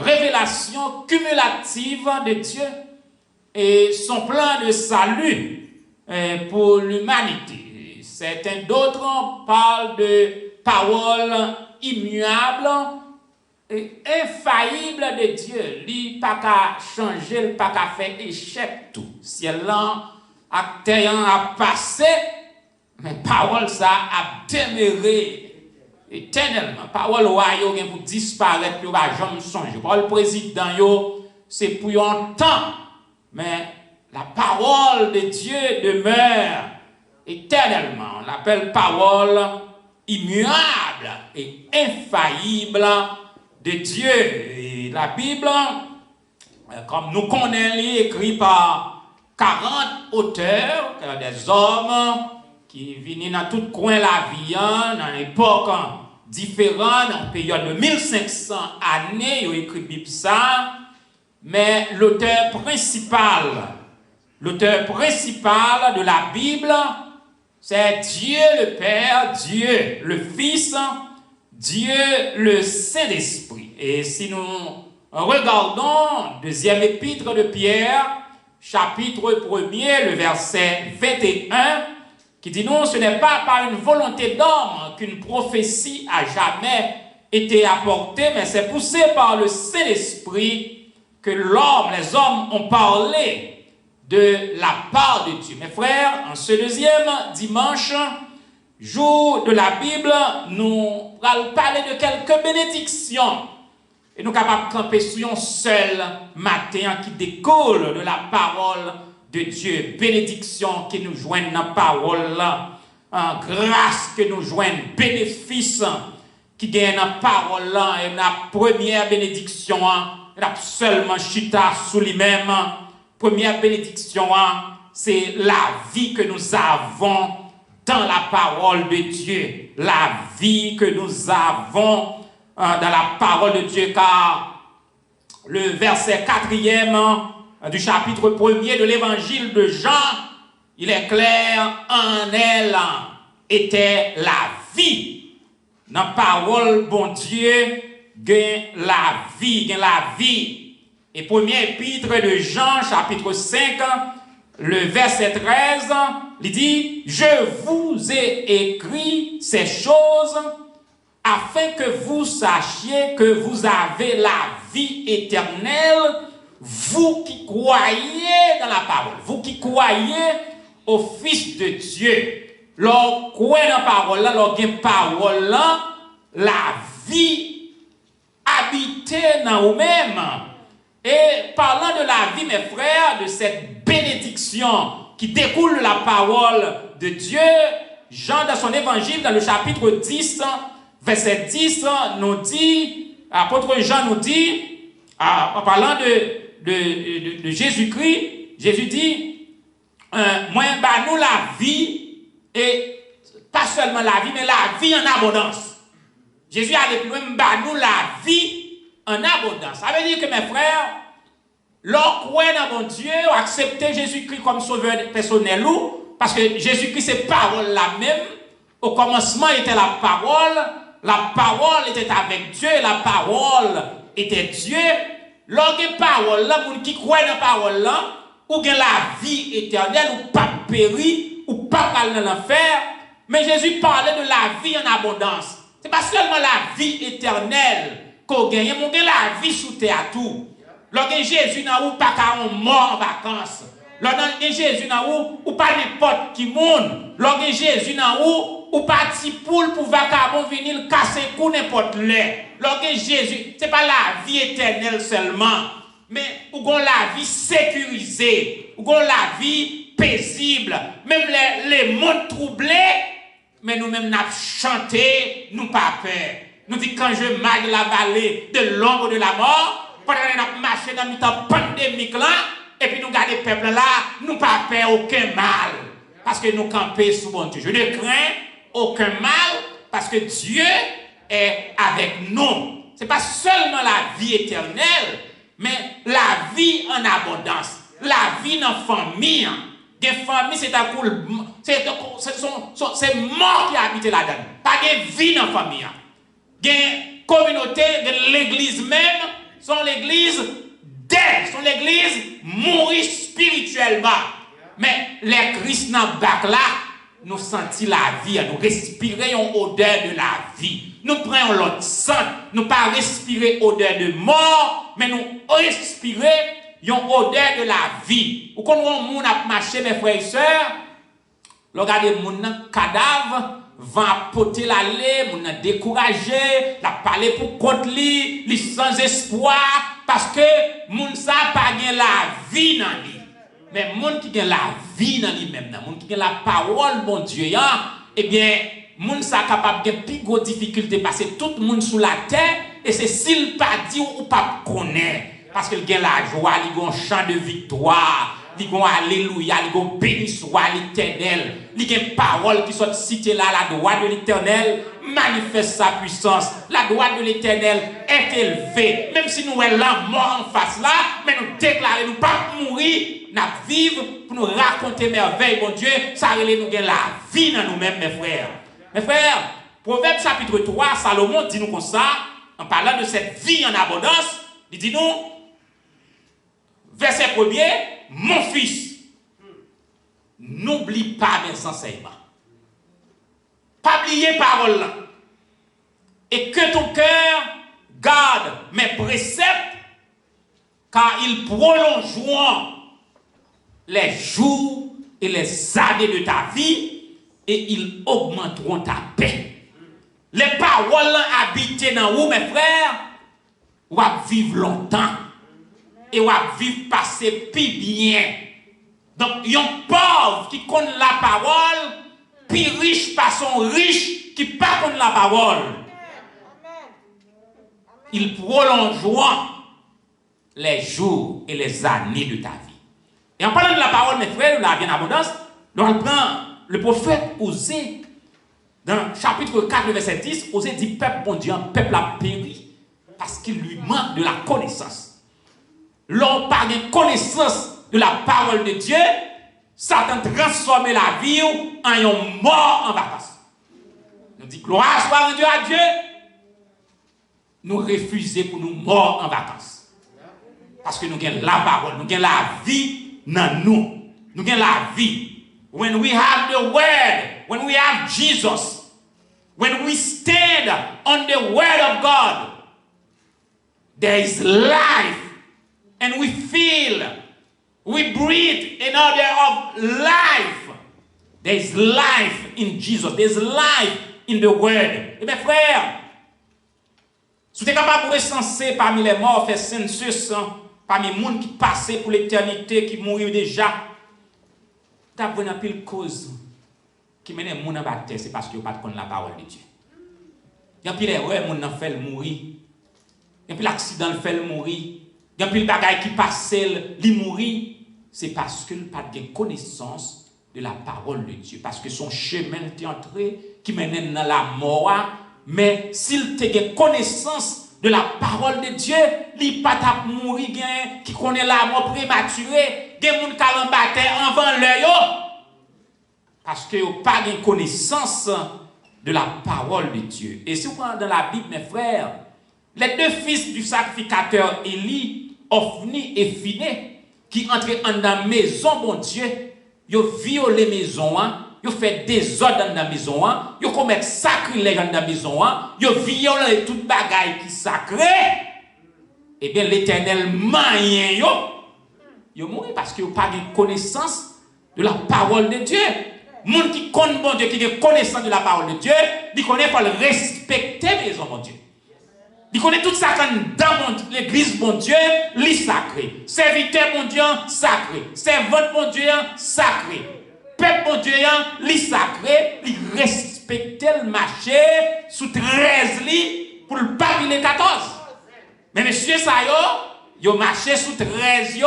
révélation cumulative de Dieu et son plan de salut pour l'humanité. Certains d'autres parlent de paroles immuables et infaillibles de Dieu. Lui, pas qu'à changer, pas qu'à faire échec tout. Si elle a passé, mais parole ça a demeuré éternellement. Parole royaume pour disparaître, il va jamais changer. Parole président yo, c'est pour un temps, mais la parole de Dieu demeure éternellement. On l'appelle parole immuable et infaillible de Dieu. Et la Bible, comme nous connaissons, est écrite par 40 auteurs, des hommes qui viennent dans tout coin de la vie, dans l'époque différente, dans une période de 1500 années, ils ont écrit la Bible ça, mais l'auteur principal de la Bible, c'est Dieu le Père, Dieu le Fils, Dieu le Saint-Esprit. Et si nous regardons deuxième épître de Pierre, chapitre 1er, le verset 21, qui dit non, ce n'est pas par une volonté d'homme qu'une prophétie a jamais été apportée, mais c'est poussé par le Saint-Esprit que les hommes ont parlé de la part de Dieu. Mes frères, en ce deuxième dimanche, jour de la Bible, nous allons parler de quelques bénédictions. Et nous sommes capables de camper sur un seul matin qui découle de la parole de Dieu. Bénédiction qui nous joignent dans la parole, grâce que nous joignent, bénéfice qui gagne dans la parole. Et la première bénédiction, la seulement chita sous lui-même. Première bénédiction, c'est la vie que nous avons dans la parole de Dieu. La vie que nous avons dans la parole de Dieu, car le verset 4e du chapitre 1er de l'évangile de Jean, il est clair, en elle était la vie. Dans la parole, bon Dieu, gagne la vie. Et premier épître de Jean, chapitre 5, le verset 13, il dit, « Je vous ai écrit ces choses afin que vous sachiez que vous avez la vie éternelle, vous qui croyez dans la parole, vous qui croyez au Fils de Dieu. » Lorsqu'on croit dans la parole, lorsqu'on parole, la vie habite dans vous-même. Et parlant de la vie, mes frères, de cette bénédiction qui découle de la parole de Dieu, Jean, dans son évangile, dans le chapitre 10, verset 10, nous dit, apôtre Jean nous dit, en parlant de Jésus-Christ, Jésus dit, moi, nous la vie, et pas seulement la vie, mais la vie en abondance. Jésus a dit, nous la vie en abondance. Ça veut dire que mes frères, leur croire dans mon Dieu, accepter Jésus-Christ comme sauveur personnel, parce que Jésus-Christ c'est parole la même. Au commencement était la parole était avec Dieu, la parole était Dieu. Lorsque parole là, moun qui croit dans la parole là, ou gen la vie éternelle, ou pas périr, ou pas aller dans l'enfer, mais Jésus parlait de la vie en abondance. C'est pas seulement la vie éternelle qu'on gagne, mais la vie sous terre tout. Lorsque Jésus n'a pas qu'à mort en vacances, Lorsque Jésus dans ou pas n'importe qui monde. Lorsque Jésus dans ou pas petit poule pour vagabond venir casser cou n'importe l'air. Lorsque Jésus, c'est pas la vie éternelle seulement, mais ou la vie sécurisée, ou la vie paisible, même les mondes troublés, mais nous-mêmes nous chanté, nous pas peur. Nous dit quand je marche la vallée de l'ombre de la mort, pendant que nous marchons dans le temps pandémique là, et puis nous gardons le peuple là, nous pas peur aucun mal. Parce que nous campons sous bon Dieu. Je ne crains aucun mal parce que Dieu est avec nous. Ce n'est pas seulement la vie éternelle, mais la vie en abondance. La vie dans la famille. La famille, c'est mort qui habite là-dedans. Pas de vie dans la famille. La communauté, l'église même, sont l'église d'aide, sont l'église mourir spirituellement. Mais les chrétiens bac là, nous sentons la vie, nous respirons l'odeur de la vie. Nous prenons l'autre sang, nous pas respirer l'odeur de mort, mais nous respirons l'odeur de la vie. Ou quand on a marché, mes frères et sœurs, regardez mon cadavre, va porter l'aller, mon découragé, la parler pour contre lui, sans espoir, parce que mon ça pas la vie dans lui. Mais moun qui a la vie dans lui-même, moun qui a la parole, bon Dieu, eh bien, moun ça capable de plus grosse difficulté parce que tout le monde sous la terre, et c'est s'il pas dit ou pas connaît. Parce qu'il a la joie, il a un chant de victoire, il a alléluia, il a béni soit l'Éternel, il a une parole qui soit citée là, la droite de l'Éternel manifeste sa puissance. La droite de l'Éternel est élevée. Même si nous sommes là, mort en face là, mais nous déclarons, nous pas mourir. Nous vivons pour nous raconter merveille, mon Dieu, ça relève nous la vie dans nous-mêmes, mes frères. Mes frères, Proverbe chapitre 3, Salomon dit nous comme ça, en parlant de cette vie en abondance, il dit nous, verset 1er, mon fils, n'oublie pas mes enseignements. Pas oublier parole là. Et que ton cœur garde mes préceptes, car ils prolongeront les jours et les années de ta vie et ils augmenteront ta paix. Les paroles habitées dans vous, mes frères, vous allez vivre longtemps et vous allez vivre passer plus bien. Donc, il y a un pauvre qui connaît la parole, puis riche par son riche qui ne connaît pas la parole. Ils prolongeront les jours et les années de ta vie. Et en parlant de la parole, mes frères, de la vie en abondance, nous allons le prophète Osée, dans le chapitre 4, verset 10, Osée dit, peuple bon Dieu, un peuple a péri, parce qu'il lui manque de la connaissance. L'on parle de connaissance de la parole de Dieu, Satan transforme la vie en un mort en vacances. Nous dit, gloire soit rendue à Dieu, nous refusons pour nous morts en vacances. Parce que nous avons la parole, nous avons la vie dans nous. Nous avons la vie. When we have the word, when we have Jesus, when we stand on the word of God, there is life. And we feel, we breathe in order of life. There is life in Jesus. There is life in the word. Et mes frères, si vous êtes capable de recenser parmi les morts, faire census, parmi les gens qui passaient pour l'éternité, qui mourent déjà, vous avez une pile cause qui mène les gens à la terre, c'est parce que vous n'avez pas de la parole de Dieu. Il y a pile erreur, les gens fait mourir. Il y a pile accident, fait mourir. Il y a pile bagaille qui passe, li mourir. C'est parce qu'il n'a pas de connaissance de la parole de Dieu. Parce que son chemin est entré, qui mène dans la mort. Mais s'il a connaissance de la parole de Dieu, il n'a pas de mourir, qui connaît la mort prématurée, il y a des gens qui ont battu avant l'heure. Parce qu'il n'a pas de connaissance de la parole de Dieu. Et si vous prenez dans la Bible, mes frères, les deux fils du sacrificateur Élie, Ophni et Phiné, qui entraient dans la maison, bon Dieu, ils ont violé la maison, ils ont fait des ordres dans la maison, ils ont commis sacrilège dans la maison, ils ont violé toute bagaille qui sacrée. Eh bien, l'Éternel moyen, ils mourent parce qu'ils n'ont pas de connaissance de la parole de Dieu. Monde qui connaît bon Dieu, qui a connaissance de la parole de Dieu, il connaît pas le respecter les hommes, mon Dieu. Il connaît tout ça dans l'église, mon Dieu, les sacré. Serviteur, mon Dieu, sacré. Servante, mon Dieu, sacré. Peuple, mon Dieu, les sacré. Il respecte le marché sous 13 lits pour le pape, il est 14. Mais monsieur, ça y a marché sous 13,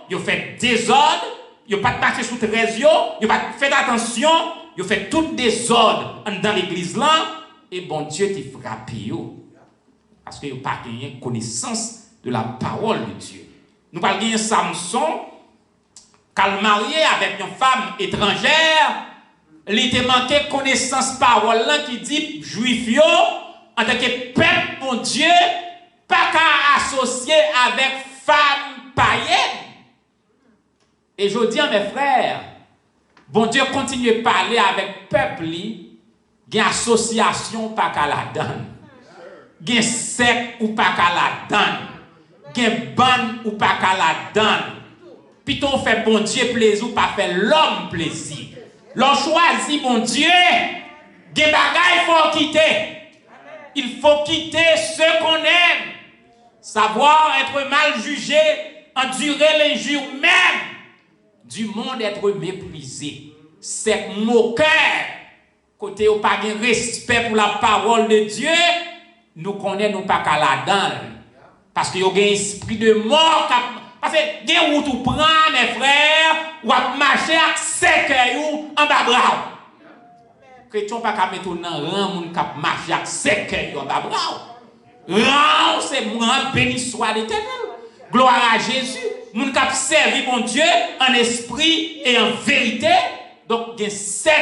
il fait désordre. Il n'y a pas de marché sous 13, il n'y a pas fait attention, il fait tout désordre dans l'église là, et bon Dieu t'a frappé. Parce qu'il n'y a pas gagné connaissance de la parole de Dieu. Nous parlons de Samson, quand marié avec une femme étrangère, il était manqué connaissance parole là qui dit juif yo, en tant que peuple, mon Dieu, pas qu'à associer avec femme païenne. Et je dis à mes frères, bon Dieu continue à parler avec le peuple, il y a une association pas qu'à la donne. Il y a un sec ou pas qu'à la donne. Il y a un ban ou pas qu'à la donne. Puis on fait bon Dieu plaisir ou pas fait l'homme plaisir. L'on choisit bon Dieu, il y a des bagages il faut quitter. Il faut quitter ce qu'on aime. Savoir être mal jugé, endurer l'injure même. Du monde être méprisé, c'est moqueur, côté au pas de respect pour la parole de Dieu, nous connaissons pas qu'à la donne. Parce qu'il y a un esprit de mort, parce que il y a où tu prends mes frères, ou à marcher avec cercueil en bas bras. Chrétien pas qu'à mettre dans rang moun k'ap marcher avec cercueil en bas bras. Rang c'est moi béni soit l'Éternel. Gloire à Jésus. Moun k'ap servi mon Dieu en esprit et en vérité. Donc, il y a 7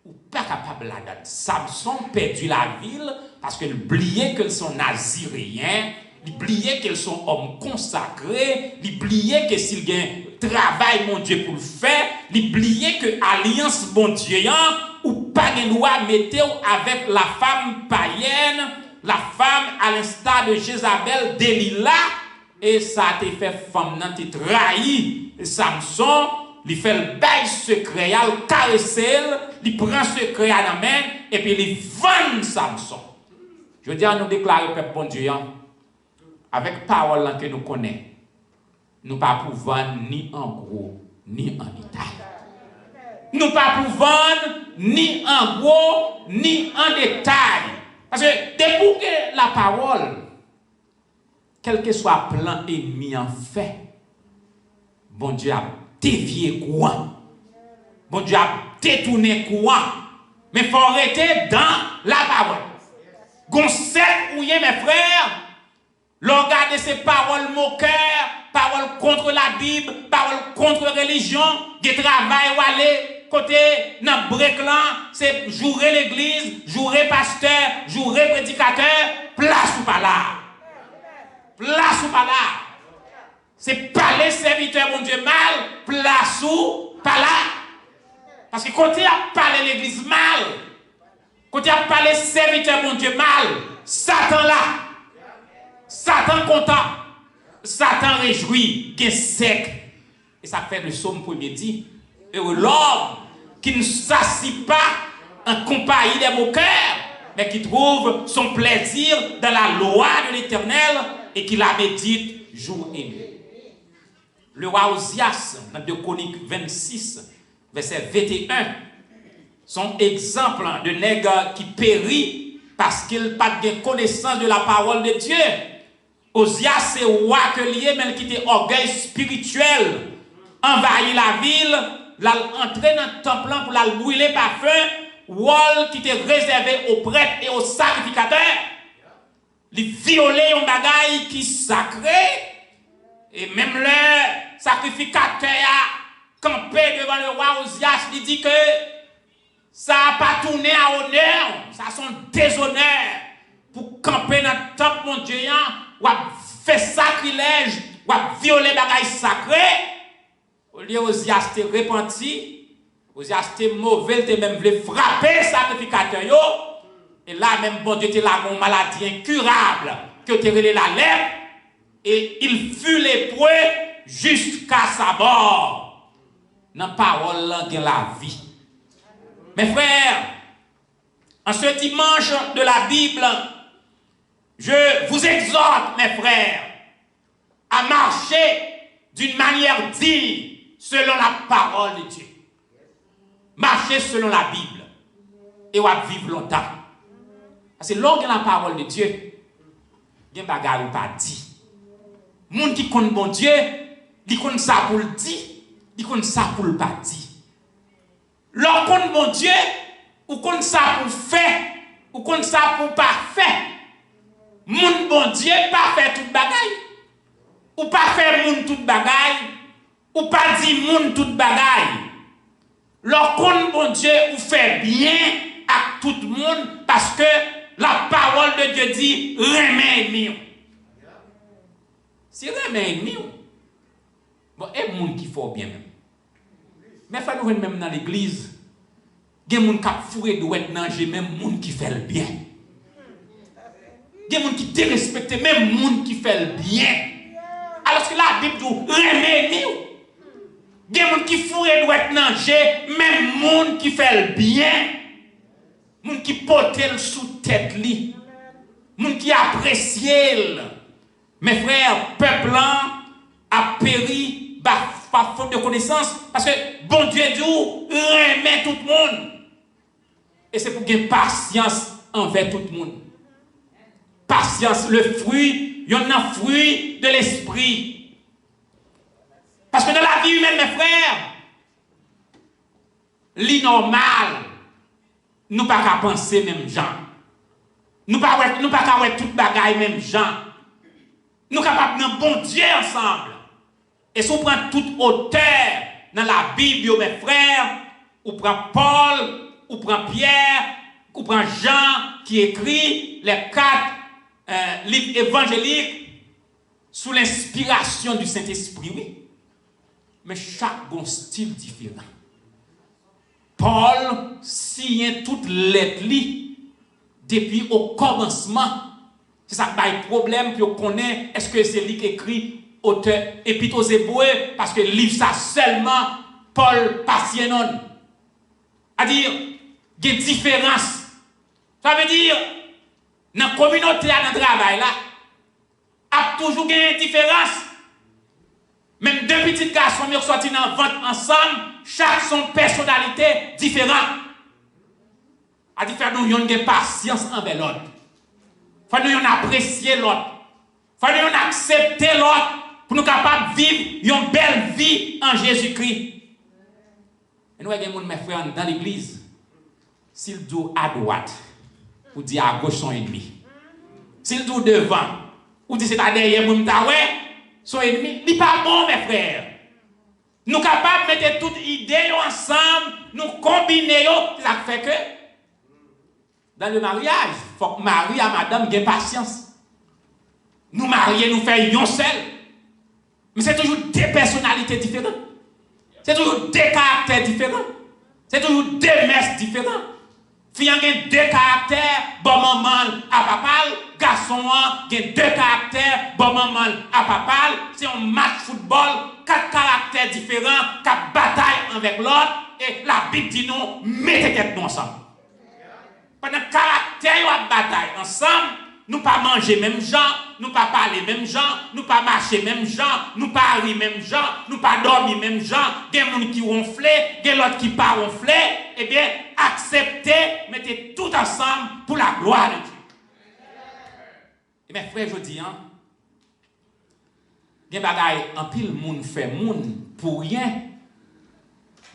ou pas capable la date. Samson perdu la ville parce qu'il oubliait qu'ils sont naziréens, il oubliait qu'ils sont hommes consacrés, il oubliait que s'il y a un travail, mon Dieu, pour le faire, il oubliait que alliance, mon Dieu, ou pas de loi météo avec la femme païenne, la femme à l'instar de Jézabel, Delilah. Et ça a été fait femme nan te trahi Samson, il fait le bail secret, il caresse, il prend secret à la main et puis il vend Samson. Je veux dire, nous déclarer peuple bon Dieu, avec parole que nous connaissons, nous pas pour vendre ni en gros ni en détail. Nous pas pour vendre ni en gros ni en détail. Parce que depuis que la parole, quel que soit plan ennemi en fait, bon Dieu a dévié courant. Bon Dieu a détourné courant. Mais il faut arrêter dans la parole. Gonçait ou mes frères, regarder ces paroles moqueurs, paroles contre la Bible, paroles contre la religion, des travail ou aller côté dans break là, c'est jouer l'église, jouer pasteur, jouer prédicateur, place ou pas là. Place ou pas là. C'est parler serviteur, mon Dieu, mal, place ou pas là. Parce que quand il a parlé l'église mal, quand il a parlé serviteur, mon Dieu, mal, Satan là. Satan content. Satan réjoui, qui est sec. Et ça fait le psaume premier dit, heureux l'homme qui ne s'assit pas en compagnie des moqueurs, mais qui trouve son plaisir dans la loi de l'Éternel et qui la médite jour et nuit. Le roi Osias, dans 2 Chroniques 26, verset 21, son exemple de nègre qui périt parce qu'il n'a pas de connaissance de la parole de Dieu. Osias, c'est roi que lié, mais qui était orgueil spirituel, envahit la ville, l'a entré dans le temple pour la brûler par feu, wall qui était réservé aux prêtres et aux sacrificateurs. Il violait un bagaille qui sacré, et même le sacrificateur a campé devant le roi Osias, il dit que ça n'a pas tourné à honneur, ça a son déshonneur pour camper dans le temple, mon Dieu, ou à faire sacrilège, ou à violer bagaille sacré. Au lieu Osias te repenti, Osias te mauvais, te même voulu frapper sacrificateur yo. Et là même bon Dieu te la une maladie incurable que te relé la lèpre et il fut lépreux jusqu'à sa mort. Dans la parole, il y a la vie. Mes frères, en ce dimanche de la Bible, je vous exhorte, mes frères, à marcher d'une manière digne selon la parole de Dieu. Marcher selon la Bible et on va vivre longtemps. Parce que lorsque la parole de Dieu, il y a des bagages qui pas dit. Les gens qui connaissent bon Dieu, ils connaissent ça pour le dire, ils connaissent ça pour le pas dire. Lorsqu'on connaît bon Dieu, ou connaissent ça pour faire, ou connaissent ça pour pas faire. Moun bon Dieu pas faire toute bagaille. Ou pas faire moun toute bagaille. Ou pas dire moun toute bagaille. Lorsqu'on bon Dieu ou fait bien à tout le monde parce que la parole de Dieu dit remets ennemi. Si remets ennemi, bon, et moun qui faut bien même. Mais faut nous même dans l'église. Il y a des gens qui fourrent douette nager, même moun qui fait le bien. Il y a des gens qui dérespectent, même moun qui fait le bien. Alors que la Bible dit remets ennemi. Il y a des gens qui fourrent douette nager, même moun qui fait le bien. Moun qui porte le sous tête li. Moun qui apprécie. Mes frères, peuple a péri par faute de connaissance parce que bon Dieu dit remet tout le monde. Et c'est pour gagner patience envers tout le monde. Patience, le fruit, il y en a un fruit de l'esprit. Parce que dans la vie humaine, mes frères, l'inormal, nous ne pouvons pas penser même gens. Nous ne pouvons pas faire toute bagaille même gens. Nous sommes capables de bon Dieu ensemble. Et si on prend toute hauteur dans la Bible, mes frères, on prend Paul, on prend Pierre, on prend Jean qui écrit les 4 livres évangéliques sous l'inspiration du Saint-Esprit, oui. Mais chaque bon style différent. Paul signe toutes lettres depuis au commencement. C'est ça qui a un problème, puis on connaît, est-ce que c'est lui qui écrit auteur épître aux Hébreux, parce que le livre ça seulement, Paul patient non. C'est-à-dire, il y a une différence. Ça veut dire, dans la communauté, dans le travail, là, il y a toujours une différence. Même deux petits garçons qui sont sortis dans la vente ensemble, chaque son personnalité différente. C'est-à-dire, nous avons une patience envers l'autre. Il faut nous apprécier l'autre. Il faut nous accepter l'autre pour nous capables de vivre une belle vie en Jésus-Christ. Et nous avons mes frères dans l'église. S'il dit à droite, ou dit à gauche son ennemi. S'il dit devant, ou dit c'est à derrière, son ennemi. Il n'est pas bon, mes frères. Nous sommes capables de mettre toutes les idées ensemble, nous combiner, ça fait que dans le mariage, il faut que Marie et madame aient patience. Nous marier, nous faisons seul. Mais c'est toujours des personnalités différentes. C'est toujours des caractères différents. C'est toujours des mères différents. Fille a deux caractères, bon maman à papa. Garçon a deux caractères, bon maman à papa. C'est un match football, 4 caractères différents, 4 batailles avec l'autre. Et la Bible dit nous, mettez tête ensemble. Pendant caractère et bataille ensemble, nous pas manger même gens, nous pas parler même gens, nous pas marcher même gens, nous pas rire même gens, nous pas dormir même gens, il y a des gens qui ronflent, il y a l'autre qui pas ronfler, eh bien, acceptez, mettez tout ensemble pour la gloire de Dieu. Et mes frères, je dis, il y a des bagailles, en pile, moun fait moun pour rien.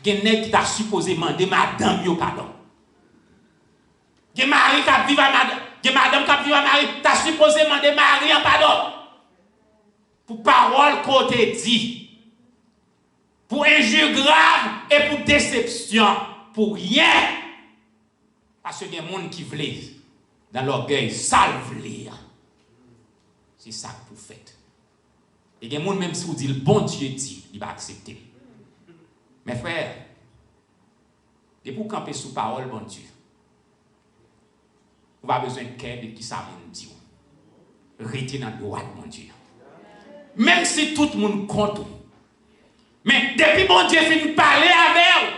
Il y a des gens qui t'a supposé demander madame yo pardon. Il y a Marie qui vit à madame. Il y a madame qui vit à Marie. Tu as supposé demander Marie en pardon. Pour parole qu'on te dit. Pour injure grave et pour déception. Pour rien. Parce qu'il y a des gens qui veulent, dans l'orgueil, salve lire. C'est ça que vous faites. Et il y a des gens, même si vous dites le bon Dieu dit, il va accepter. Mes frères, et pour camper sous parole, bon Dieu, on va besoin de cœur de qui ça me dit. Restez dans le droit, mon Dieu. Même si tout le monde compte, Mais depuis bon Dieu finit de parler avec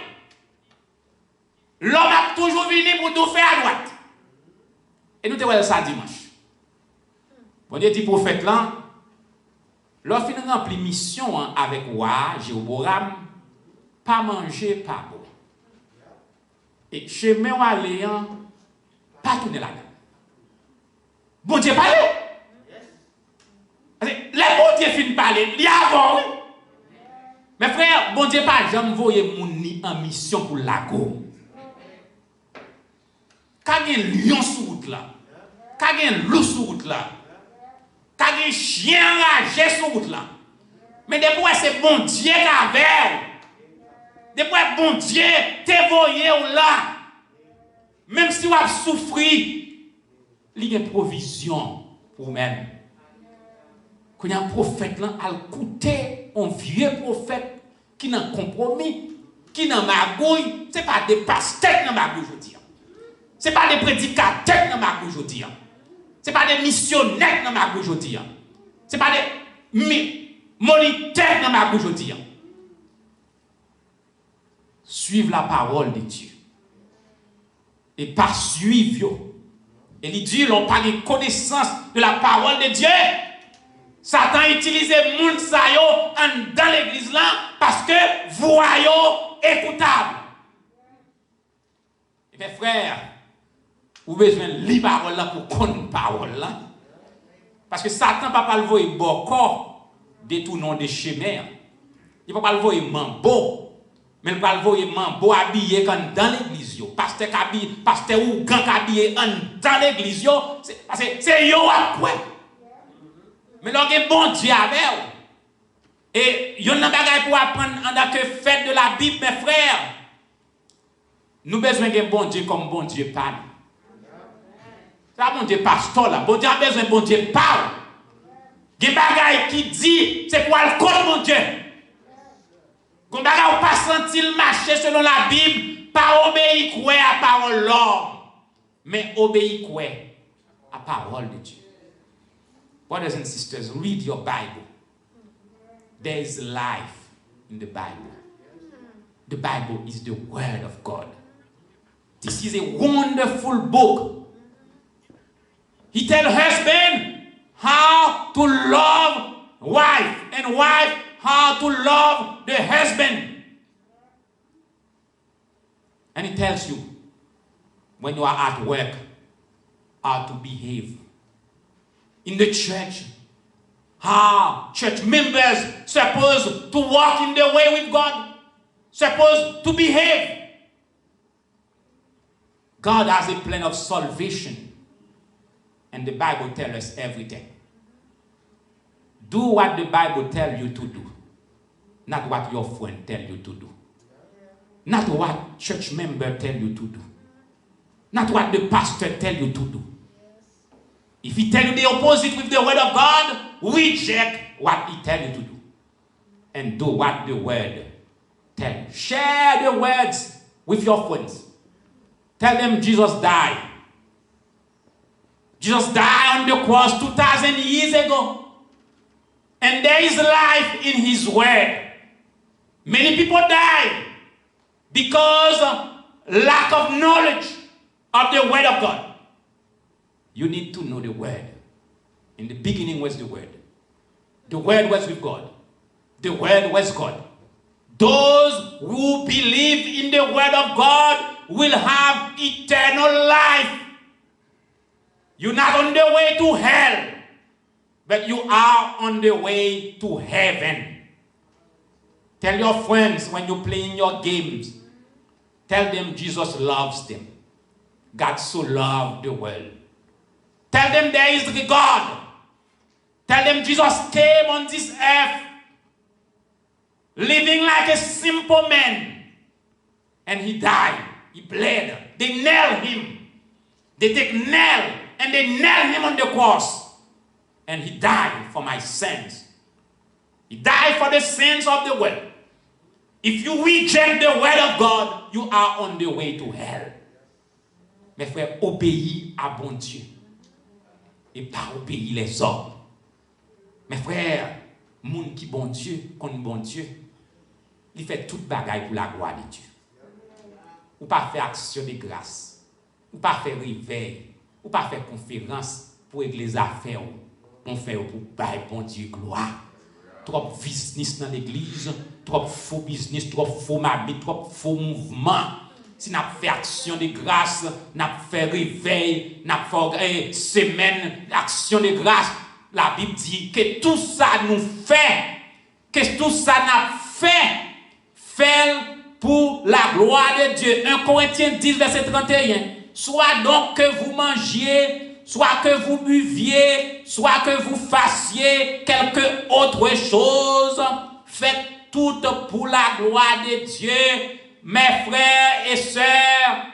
vous, l'homme a toujours venu pour tout faire à droite. Et nous te voyons ça dimanche. Bon Dieu dit prophète là, lorsqu'il remplit mission avec roi Jéroboam, pas manger, pas boire. Et chemin où aller, pas tourner là-dedans. Bon Dieu parle. Les bon Dieu finit de parler, il y a avant. Mes frères, bon Dieu pas jamais voyé mon ni en mission pour la go. Quand il y a un lion sur route là, quand il y a un loup sur route là, quand il y a un chien enragé sur route là. Mais depuis c'est bon Dieu qui a fait. Depuis bon Dieu t'es voyé là. Même si vous avez souffert, il y a une provision pour vous-même. Quand il y a un prophète là, à écouter un vieux prophète qui n'a compromis, qui n'a magouille, ce n'est pas des pasteurs qui n'a magouille, je dis. Ce n'est pas des prédicateurs qui n'a magouille, je dis. Ce n'est pas des missionnaires qui n'a magouille, je dis. Ce n'est pas des moniteurs qui n'a magouille, je dis. Suivre la parole de Dieu. Et par suivre, et les dieux n'ont pas de connaissance de la parole de Dieu. Satan utilise les gens dans l'église là parce que voyons écoutable. Et mes frères, vous avez besoin de lire la parole là pour connaître la parole là. Parce que Satan ne peut pas le voir beaucoup détournant des chemins. Il ne peut pas le voir mambo. Mais il ne peut pas le voir mambo habillé dans l'église. Pasteur ou gang habillé dans l'église. Parce que c'est yo après. Mais là, il y a bon Dieu avec vous. Et il y a un bagage pour apprendre en tant que fait de la Bible, mes frères. Nous avons besoin d'un bon Dieu comme bon Dieu parle. C'est pas bon Dieu pasteur là. Bon Dieu a besoin de bon Dieu parle. Il y a un bagage qui dit, c'est pour le contre mon Dieu. Il y a un bagage où pas sentir marcher selon la Bible, pas obéir quoi à la parole de l'homme, mais obéir quoi à la parole de Dieu. Brothers and sisters, read your Bible. There is life in the Bible. The Bible is the Word of God. This is a wonderful book. He tells husband how to love wife, and wife how to love the husband. And he tells you when you are at work how to behave. In the church, how church members supposed to walk in the way with God, supposed to behave. God has a plan of salvation, and the Bible tells us everything. Do what the Bible tells you to do, not what your friend tells you to do, not what church member tell you to do, not what the pastor tells you to do. If he tells you the opposite with the word of God, reject what he tells you to do. And do what the word tells you. Share the words with your friends. Tell them Jesus died. Jesus died on the cross 2,000 years ago. And there is life in his word. Many people die because of lack of knowledge of the word of God. You need to know the word. In the beginning was the word. The word was with God. The word was God. Those who believe in the word of God will have eternal life. You're not on the way to hell, but you are on the way to heaven. Tell your friends when you're playing your games, tell them Jesus loves them. God so loved the world. Tell them there is a God. Tell them Jesus came on this earth living like a simple man. And he died. He bled. They nailed him. They take nail and they nailed him on the cross. And he died for my sins. He died for the sins of the world. If you reject the word of God, you are on the way to hell. Mes frères, obéis à bon Dieu. Et pas obéir les hommes. Mes frères, moun qui bon Dieu, kon bon Dieu. il fait toute bagaille pour la gloire de Dieu. Ou pas faire action de grâce, ou pas faire réveil, ou pas faire conférence pour l'église à faire. On fait pour bailler bon Dieu gloire. Trop business dans l'église, trop faux business, trop faux habits, trop faux mouvement. Si nous fait action de grâce, nous fait réveil, nous fait semaine d'action de grâce, la Bible dit que tout ça nous fait, que tout ça nous fait pour la gloire de Dieu. 1 Corinthiens 10, verset 31. Soit donc que vous mangiez, soit que vous buviez, soit que vous fassiez quelque autre chose, faites tout pour la gloire de Dieu. Mes frères et sœurs,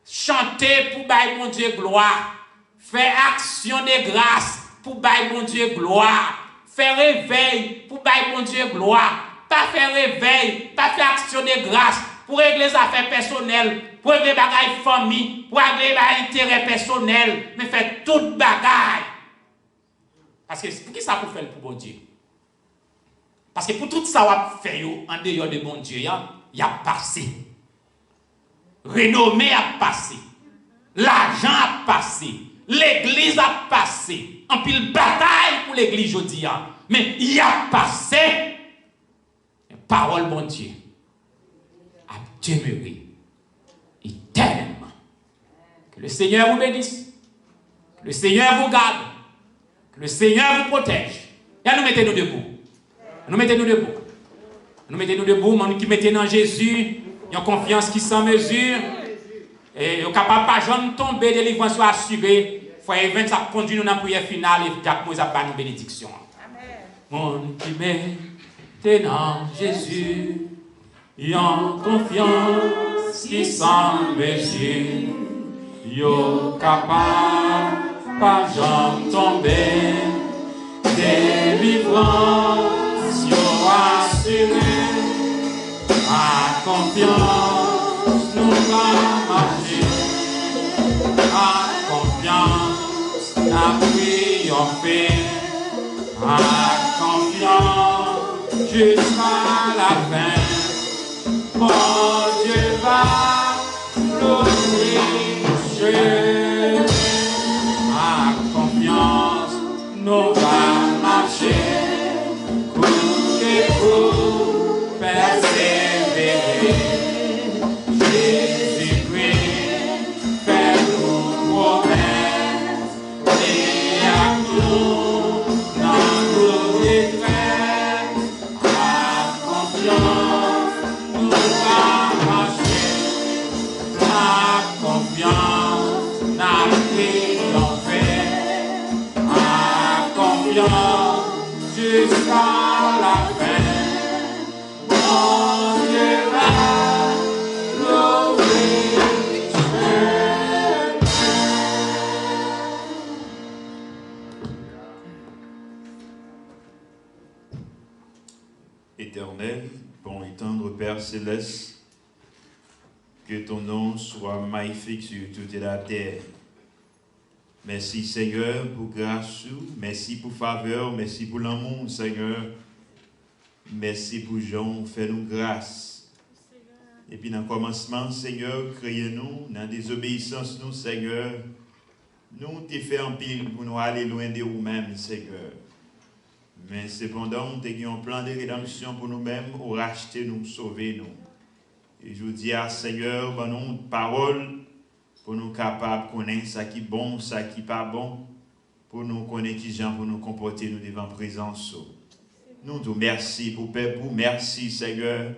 chantez pour bailler mon Dieu gloire. Faites action de grâce pour bailler mon Dieu gloire. Faites réveil pour bailler mon Dieu gloire. Pas faire réveil, pas faire action de grâce pour régler les affaires personnelles, pour régler les bagailles famille, pour régler les intérêts personnels, mais faites toute bagaille. Parce que pour qui ça pour faire pour bon Dieu? Parce que pour tout ça, on fait en dehors de bon Dieu, il y a passé. Renommée a passé. L'argent a passé. L'église a passé. En pile bataille pour l'église aujourd'hui. Mais il a passé. Parole, bon Dieu, a demeuré éternellement. Que le Seigneur vous bénisse. Que le Seigneur vous garde. Que le Seigneur vous protège. Et nous mettez-nous debout. Nous mettez-nous debout. Nous mettez-nous debout, nous qui mettez dans Jésus, il y a confiance qui sans mesure. Et nous capable pas jamais tomber, délivrance soit assurée. Frère Evans a conduit nous dans la prière finale et Jacques Moïse a pas une bénédiction. Mon qui mettez dans Jésus, il y a confiance qui sans mesure. Yo capable pas jamais tomber, délivrance yo assurée. À confiance, nous allons marcher. À confiance, la triompher. À confiance, jusqu'à la fin. Mon Dieu va nous richer. À confiance, nous allons marcher. Courez-vous, persévérer. Jésus-Christ fait nous promesses. Et à nous, dans nos détresses, à confiance, nous allons marcher. À confiance, n'a triomphé. À confiance, jusqu'à la fin. Mon Dieu va louer. Éternel, bon et tendre Père céleste, que ton nom soit magnifique sur toute la terre. Merci Seigneur pour grâce, merci pour faveur, merci pour l'amour Seigneur. Merci pour Jean, fais-nous grâce. Et puis dans le commencement, Seigneur, créez-nous, dans la désobéissance, nous, Seigneur, nous t'es fait en pile pour nous aller loin de nous-mêmes, Seigneur. Mais cependant, nous avons un plan de rédemption pour nous-mêmes, pour racheter nous, sauver nous. Et je vous dis à Seigneur, ben nous une parole pour nous capables de connaître ce qui est bon, ce qui n'est pas bon, pour nous connaître qui gens, pour nous comporter nous devant présence. Nous te merci pour Père, merci Seigneur,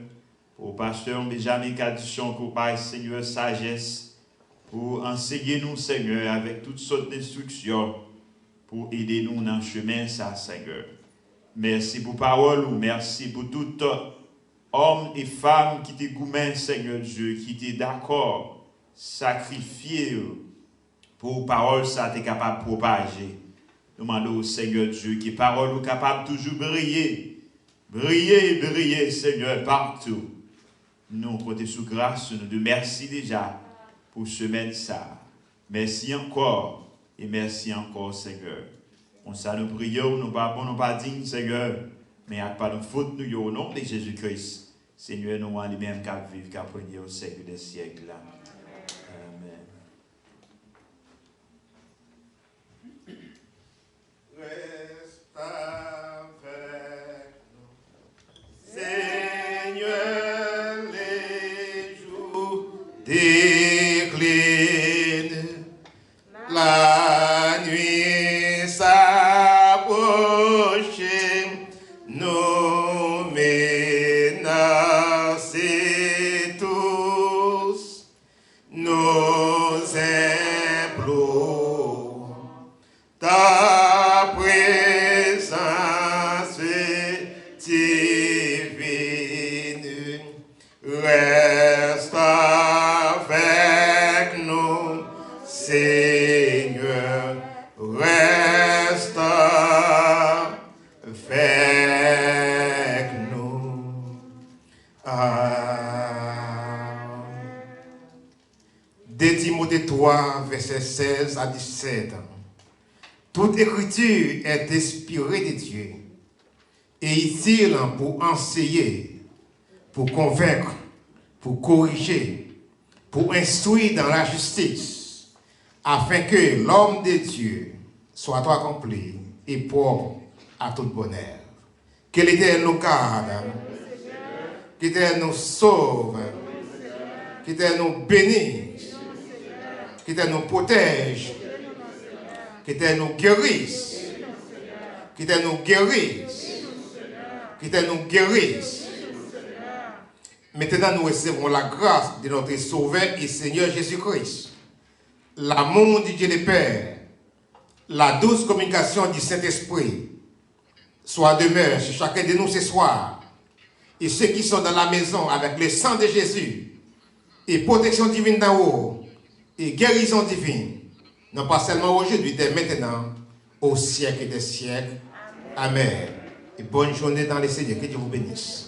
pour pasteur Benjamin Caduchon, pour Père Seigneur sagesse, pour enseigner nous Seigneur avec toutes sortes d'instructions, pour aider nous dans le chemin ça Seigneur. Merci pour parole, merci pour tout homme et femme qui t'est gourmand Seigneur Dieu, qui t'est d'accord, sacrifier pour parole ça t'es capable de propager. Nous demandons au Seigneur Dieu qui parole nous capable toujours briller. Briller, briller, Seigneur, partout. Nous comptons sous grâce, nous te merci déjà pour ce semaine ça. Merci encore et merci encore, Seigneur. On ça nous prions, nous pas dignes, Seigneur, mais à pas de faute nous au nom de Jésus-Christ. Seigneur, nous allons lui-même qu'à vivre, qu'à prendre au siècle des siècles. Amen. Reste avec nous, Seigneur, les jours déclinent, la nuit s'approche, nous menacer tous, nous implorons ta présence divine. Reste avec nous, Seigneur, reste avec nous. De Timothée 3, verset 16 à 17. Toute écriture est inspirée de Dieu et utile pour enseigner, pour convaincre, pour corriger, pour instruire dans la justice, afin que l'homme de Dieu soit accompli et propre à tout bonheur. Que l'Éternel nous garde, que l'Éternel nous sauve, que l'Éternel nous bénisse, que l'Éternel nous protège, que l'Éternel nous guérisse, que l'Éternel nous guérisse, que l'Éternel nous guérisse. Maintenant, nous recevons la grâce de notre Sauveur et Seigneur Jésus-Christ, l'amour du Dieu le Père, la douce communication du Saint-Esprit, soit demeure sur chacun de nous ce soir, et ceux qui sont dans la maison avec le sang de Jésus, et protection divine d'en haut, et guérison divine, non pas seulement aujourd'hui, dès maintenant, au siècle des siècles. Amen. Et bonne journée dans les Seigneurs. Que Dieu vous bénisse.